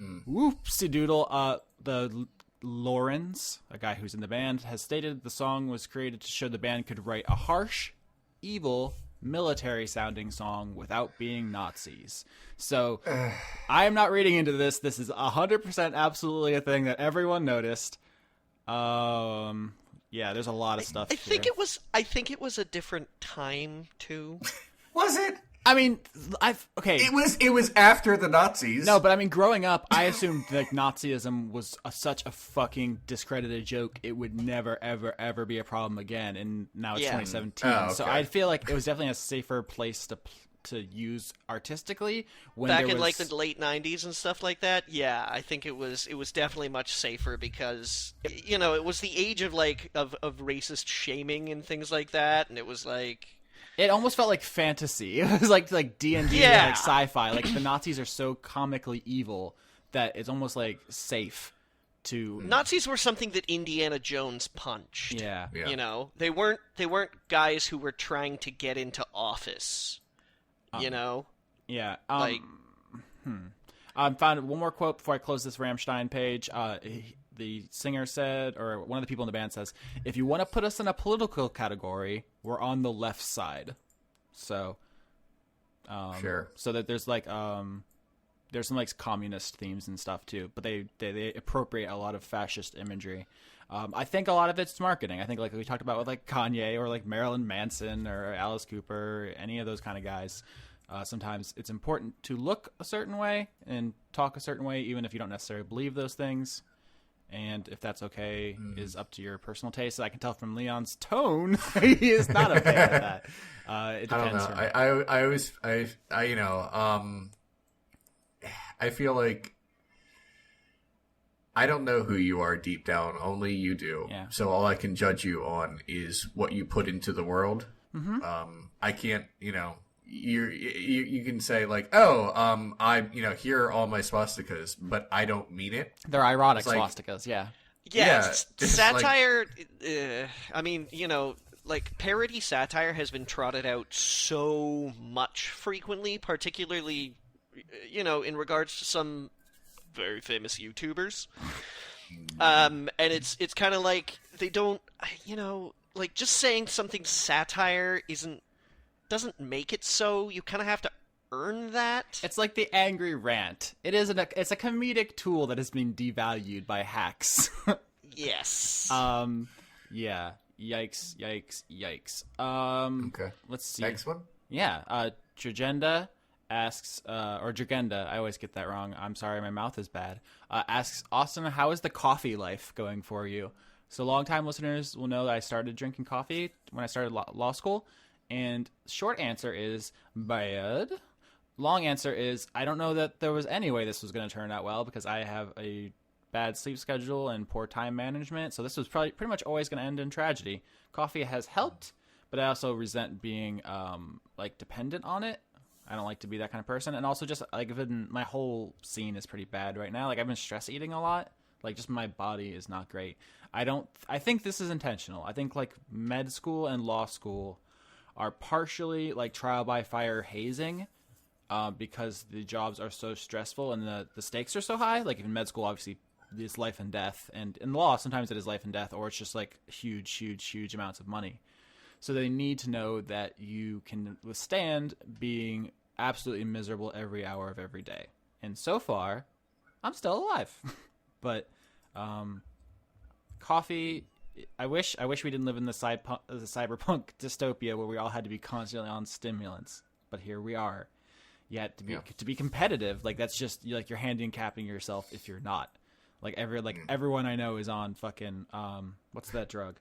Whoopsie-doodle. The Lorenz, a guy who's in the band, has stated the song was created to show the band could write a harsh, evil, military-sounding song without being Nazis. So, I am not reading into this. This is 100% absolutely a thing that everyone noticed. Yeah, there's a lot of stuff. I think it was a different time too. Was it? I mean, okay. It was after the Nazis. No, but I mean, growing up, I assumed like Nazism was such a fucking discredited joke. It would never, ever, ever be a problem again. And now it's 2017, okay. So I feel like it was definitely a safer place to use artistically when back in like the late 90s and stuff like that. Yeah, I think it was definitely much safer because it was the age of of racist shaming and things like that, and it was like. It almost felt like fantasy. It was like D&D, like sci-fi. Like the Nazis are so comically evil that it's almost like safe to. Nazis were something that Indiana Jones punched. Yeah. They weren't guys who were trying to get into office. Yeah. I found one more quote before I close this Rammstein page. The singer said, or one of the people in the band says, if you want to put us in a political category, we're on the left side. So, sure. So that there's there's some like communist themes and stuff too, but they appropriate a lot of fascist imagery. I think a lot of it's marketing. I think like we talked about with like Kanye or like Marilyn Manson or Alice Cooper, any of those kind of guys. Sometimes it's important to look a certain way and talk a certain way, even if you don't necessarily believe those things. And if that's okay is up to your personal taste. I can tell from Leon's tone, he is not okay with that. It depends. I don't know. I feel like I don't know who you are deep down. Only you do. Yeah. So all I can judge you on is what you put into the world. Mm-hmm. I can't, you can say like, I here are all my swastikas, but I don't mean it. They're ironic swastikas, yeah. Yeah, satire. I mean, like parody satire has been trotted out so much frequently, particularly, in regards to some very famous YouTubers. And it's kind of like they don't, like just saying something satire doesn't make it so. You kind of have to earn that. It's like the angry rant. It's a comedic tool that has been devalued by hacks. Yes. Yeah. Yikes. Okay. Let's see. Next one? Yeah. Dragenda asks, or Dragenda, I always get that wrong. I'm sorry, my mouth is bad. Asks, Austin, how is the coffee life going for you? So long-time listeners will know that I started drinking coffee when I started law school. And short answer is bad. Long answer is I don't know that there was any way this was going to turn out well because I have a bad sleep schedule and poor time management. So this was probably pretty much always going to end in tragedy. Coffee has helped, but I also resent being like dependent on it. I don't like to be that kind of person. And also just like my whole scene is pretty bad right now. Like I've been stress eating a lot. Like just my body is not great. I think this is intentional. I think like med school and law school are partially like trial by fire hazing because the jobs are so stressful and the stakes are so high. Like in med school, obviously it's life and death. And in law, sometimes it is life and death, or it's just like huge amounts of money. So they need to know that you can withstand being absolutely miserable every hour of every day. And so far, I'm still alive. But coffee, I wish we didn't live in the cyberpunk dystopia where we all had to be constantly on stimulants. But here we are. Yet to be competitive, like that's just like you're handicapping yourself if you're not. Like everyone I know is on fucking what's that drug?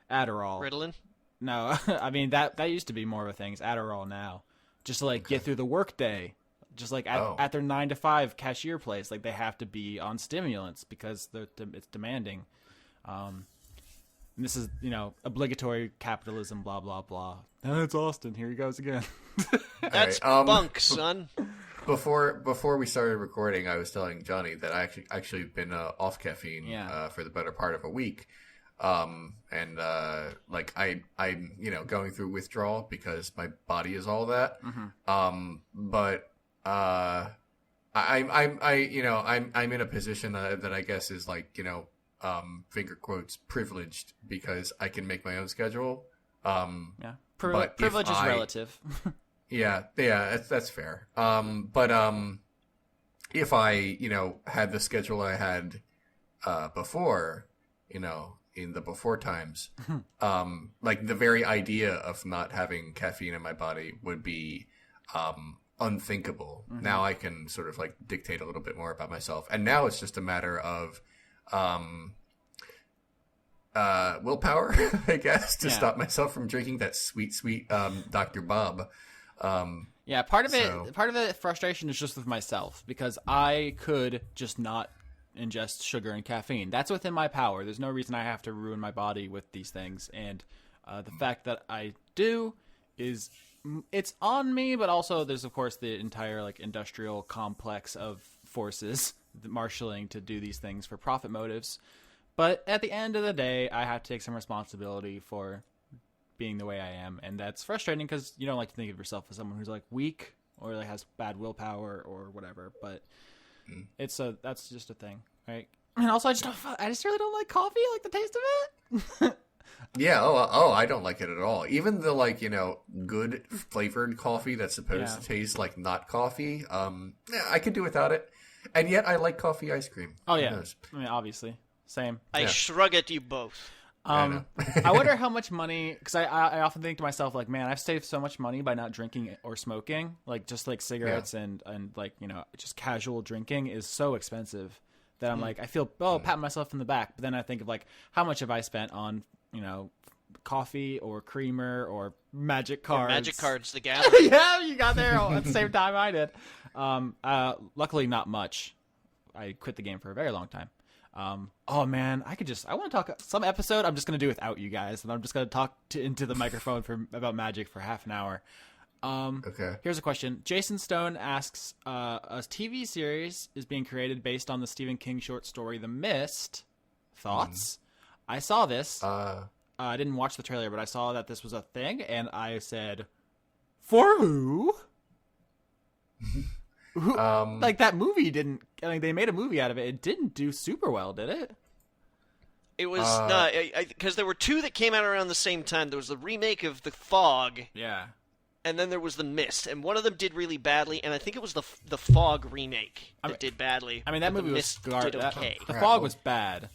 Adderall. Ritalin? No, I mean that used to be more of a thing. It's Adderall now. Just to like get through the workday. Just like at their 9 to 5 cashier place, like they have to be on stimulants because it's demanding. And this is, obligatory capitalism, blah, blah, blah. That's Austin. Here he goes again. That's bunk, son. Before we started recording, I was telling Johnny that I actually been off caffeine for the better part of a week. I'm going through withdrawal because my body is all that. But I'm in a position that I guess is like, finger quotes privileged because I can make my own schedule. Privilege is relative. yeah, that's fair. If I, had the schedule I had, before, in the before times, like the very idea of not having caffeine in my body would be, unthinkable. Now I can sort of like dictate a little bit more about myself. And now it's just a matter of, willpower, I guess, to stop myself from drinking that sweet, Dr. Bob. Part of it frustration is just with myself because I could just not ingest sugar and caffeine. That's within my power. There's no reason I have to ruin my body with these things. And the fact that I do is it's on me, but also there's of course the entire like industrial complex of forces marshaling to do these things for profit motives. But at the end of the day, I have to take some responsibility for being the way I am, and that's frustrating because you don't like to think of yourself as someone who's like weak or like has bad willpower or whatever. But that's just a thing, right? And also, I just really don't like coffee. I like the taste of it. Yeah. I don't like it at all. Even the good flavored coffee that's supposed to taste like not coffee. I could do without it. And yet I like coffee ice cream. Oh yeah. I mean, obviously, same. I shrug at you both. I wonder how much money, because I often think to myself, like, man, I've saved so much money by not drinking or smoking. Like, just like cigarettes and like, just casual drinking is so expensive that I'm like, I feel, pat myself in the back. But then I think of like, how much have I spent on, coffee or creamer or magic cards? Magic cards, the gathering. Yeah, you got there at the same time I did. Luckily not much. I quit the game for a very long time. Oh man, I want to talk some episode. I'm just going to do without you guys, and I'm just going to talk into the microphone about Magic for half an hour. Okay. Here's a question. Jason Stone asks, a TV series is being created based on the Stephen King short story, The Mist. Thoughts? I saw this. I didn't watch the trailer, but I saw that this was a thing, and I said, for who? Like that movie didn't. I mean, they made a movie out of it. It didn't do super well, did it? It was not because there were two that came out around the same time. There was the remake of The Fog, and then there was The Mist, and one of them did really badly. And I think it was the Fog remake that did badly. I mean, that movie was okay. The Fog was bad.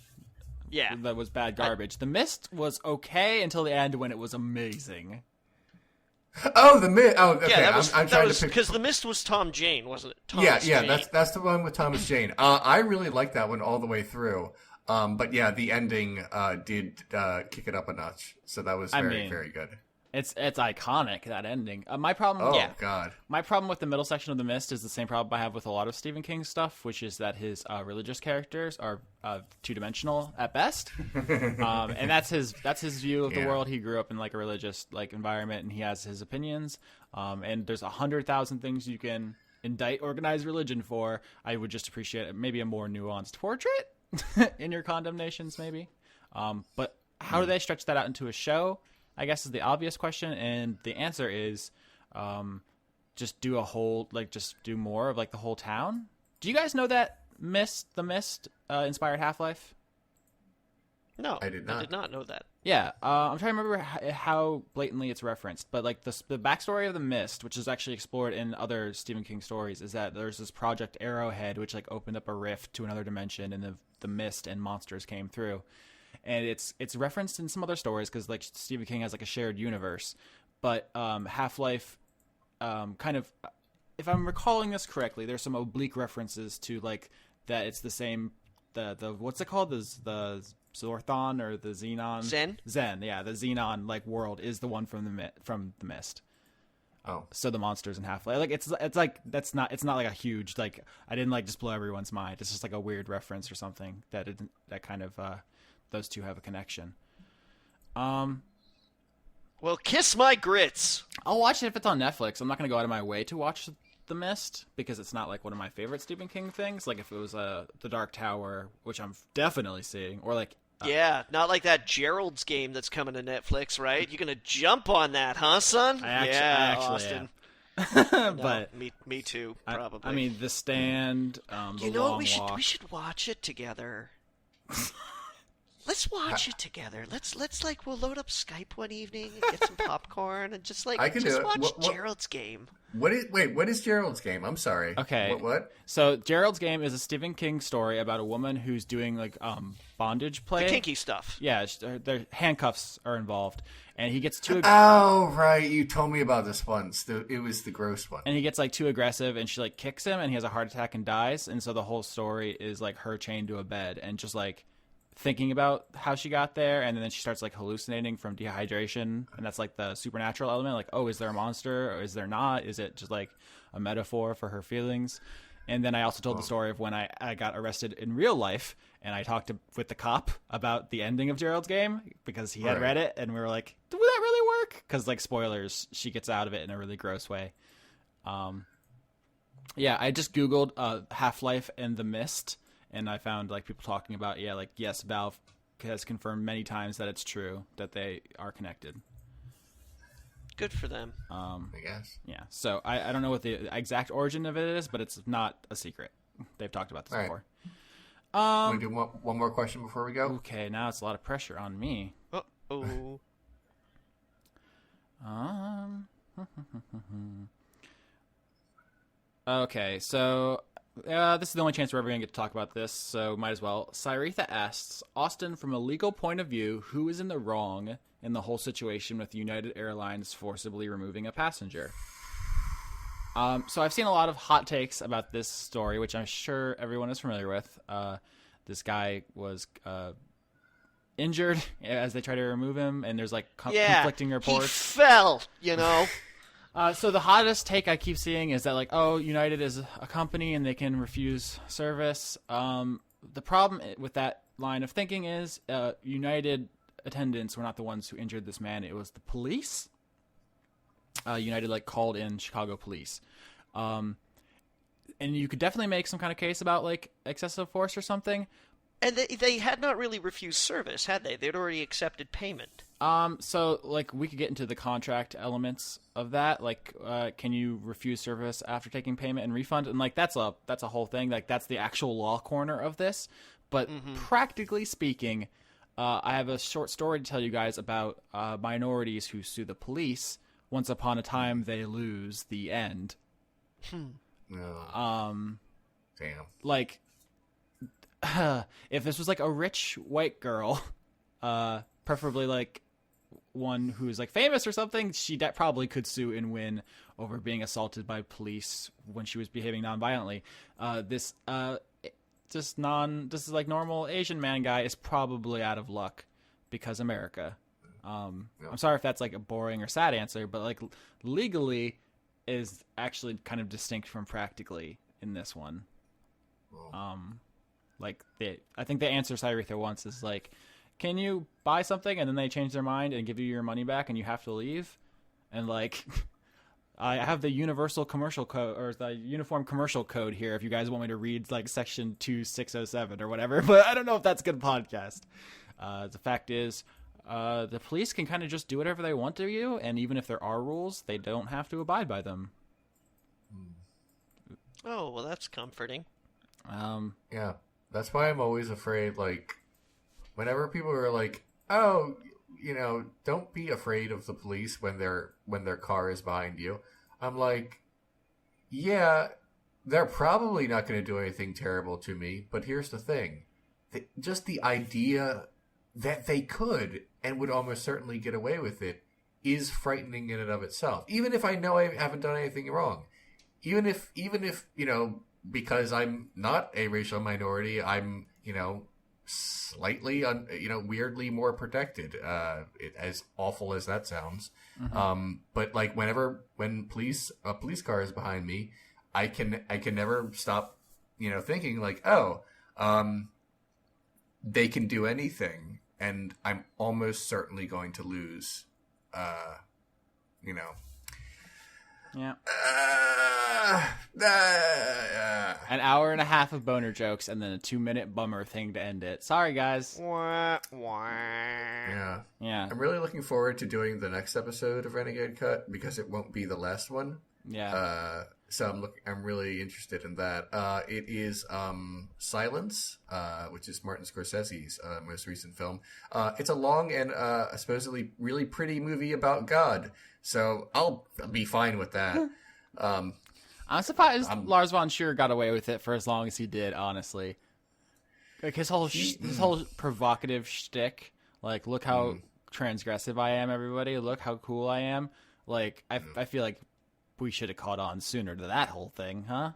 Yeah, that was bad garbage. The Mist was okay until the end when it was amazing. Oh, The Mist. Oh, okay. Yeah, I'm trying to pick because The Mist was Tom Jane, wasn't it? Jane. That's the one with Thomas Jane. I really liked that one all the way through. But yeah, the ending did kick it up a notch. So that was very good. It's iconic, that ending. My problem, God. My problem with the middle section of The Mist is the same problem I have with a lot of Stephen King stuff, which is that his religious characters are two-dimensional at best, and that's his view of the world. He grew up in like a religious like environment, and he has his opinions. And there's 100,000 things you can indict organized religion for. I would just appreciate maybe a more nuanced portrait in your condemnations, maybe. But how do they stretch that out into a show? I guess is the obvious question, and the answer is just do just do more of like the whole town. Do you guys know that The Mist inspired Half-Life? No, I did not. I did not know that. Yeah, I'm trying to remember how blatantly it's referenced, but like the backstory of The Mist, which is actually explored in other Stephen King stories, is that there's this Project Arrowhead, which like opened up a rift to another dimension, and the mist and monsters came through. And it's referenced in some other stories because like Stephen King has like a shared universe, but Half-Life, kind of, if I'm recalling this correctly, there's some oblique references to like that it's the same the what's it called, the Zorthon or the Xenon Zen, yeah, the Xenon like world is the one from the Mist. Oh, so the monsters in Half-Life, like it's like it's not like a huge like I didn't like just blow everyone's mind. It's just like a weird reference or something that kind of those two have a connection. Well, kiss my grits. I'll watch it if it's on Netflix. I'm not going to go out of my way to watch The Mist because it's not like one of my favorite Stephen King things. Like if it was The Dark Tower, which I'm definitely seeing, or like not like that Gerald's Game that's coming to Netflix, right? You're going to jump on that, huh, son? I actually Austin. am. But no, me too, probably. I mean, The Stand, you know what? We should watch it together. Let's watch it together. Let's like we'll load up Skype one evening and get some popcorn and just watch Gerald's Game. What is Gerald's Game? I'm sorry. Okay. What? So Gerald's Game is a Stephen King story about a woman who's doing like bondage play. The kinky stuff. Yeah, their handcuffs are involved, and he gets too. Oh right, you told me about this once. It was the gross one. And he gets like too aggressive, and she like kicks him, and he has a heart attack and dies. And so the whole story is like her chained to a bed and just like thinking about how she got there, and then she starts like hallucinating from dehydration, and that's like the supernatural element, like, oh, is there a monster or is there not? Is it just like a metaphor for her feelings? And then I also told the story of when I got arrested in real life, and I talked with the cop about the ending of Gerald's Game because he had read it, and we were like, would that really work? Because like spoilers, she gets out of it in a really gross way. Yeah, I just Googled Half-Life and The Mist, and I found like people talking about, yes, Valve has confirmed many times that it's true, that they are connected. Good for them. I guess. Yeah. So I don't know what the exact origin of it is, but it's not a secret. They've talked about this before. Want to do one more question before we go? Okay, now it's a lot of pressure on me. Uh-oh. Okay, so this is the only chance we're ever going to get to talk about this, so might as well. Cyretha asks, Austin, from a legal point of view, who is in the wrong in the whole situation with United Airlines forcibly removing a passenger? So I've seen a lot of hot takes about this story, which I'm sure everyone is familiar with. This guy was injured as they try to remove him, and there's like conflicting reports. He fell, So the hottest take I keep seeing is that like, oh, United is a company and they can refuse service. The problem with that line of thinking is United attendants were not the ones who injured this man. It was the police. United like called in Chicago police. And you could definitely make some kind of case about like excessive force or something. And they had not really refused service, had they? They'd already accepted payment. So like we could get into the contract elements of that. Like, can you refuse service after taking payment and refund? And like that's a whole thing. Like that's the actual law corner of this. But practically speaking, I have a short story to tell you guys about minorities who sue the police. Once upon a time, they lose. The end. Damn. Like, if this was like a rich white girl, preferably like one who's like famous or something, she probably could sue and win over being assaulted by police when she was behaving non-violently. This is like normal Asian man guy is probably out of luck because America. I'm sorry if that's like a boring or sad answer, but like legally is actually kind of distinct from practically in this one. Like I think the answer Cyretha wants is like, can you buy something and then they change their mind and give you your money back and you have to leave? And like, I have the universal commercial code or the uniform commercial code here. If you guys want me to read like section 2607 or whatever, but I don't know if that's a good podcast. The fact is, the police can kind of just do whatever they want to you. And even if there are rules, they don't have to abide by them. Oh, well, that's comforting. Yeah, that's why I'm always afraid, like, whenever people are like, oh, you know, don't be afraid of the police when their car is behind you. I'm like, yeah, they're probably not going to do anything terrible to me, but here's the thing. Just the idea that they could and would almost certainly get away with it is frightening in and of itself. Even if I know I haven't done anything wrong. Even if, you know, because I'm not a racial minority, I'm, you know, slightly, weirdly more protected, as awful as that sounds. Mm-hmm. But like when a police car is behind me, I can never stop, you know, thinking like, they can do anything and I'm almost certainly going to lose, you know. Yeah. An hour and a half of boner jokes and then a 2-minute bummer thing to end it. Sorry, guys. Yeah. Yeah. I'm really looking forward to doing the next episode of Renegade Cut because it won't be the last one. Yeah. So I'm really interested in that. It is Silence, which is Martin Scorsese's most recent film. It's a long and supposedly really pretty movie about God. So I'll be fine with that. I'm surprised Lars von Trier got away with it for as long as he did, honestly. Like his whole provocative shtick, like, look how transgressive I am, everybody. Look how cool I am. Like, I feel like we should have caught on sooner to that whole thing, huh?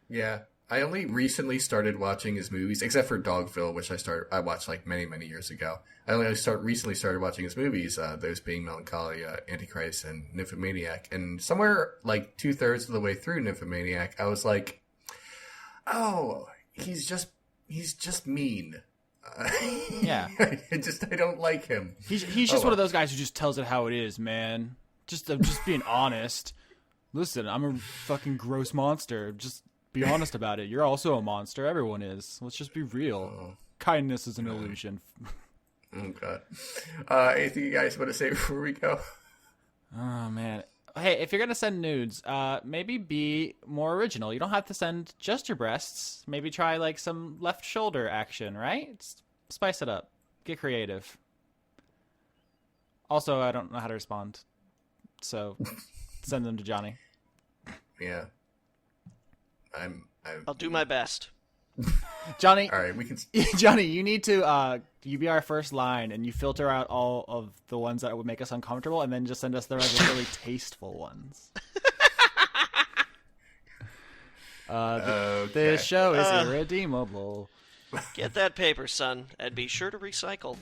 Yeah. I only recently started watching his movies, except for Dogville, which I watched like many, many years ago. I only recently started watching his movies, those being Melancholia, Antichrist, and Nymphomaniac. And somewhere like 2/3 of the way through Nymphomaniac, I was like, oh, he's just mean. Yeah. I don't like him. He's just one of those guys who just tells it how it is, man. Just being honest. Listen, I'm a fucking gross monster. Just be honest about it. You're also a monster. Everyone is. Let's just be real. Kindness is an illusion. Oh, God. Anything you guys want to say before we go? Oh, man. Hey, if you're going to send nudes, maybe be more original. You don't have to send just your breasts. Maybe try, like, some left shoulder action, right? Spice it up. Get creative. Also, I don't know how to respond. So, send them to Johnny. Yeah. I'll do my best. Johnny. All right, we can. Johnny, you need to you be our first line, and you filter out all of the ones that would make us uncomfortable, and then just send us the really tasteful ones. This show is irredeemable. Get that paper, son, and be sure to recycle.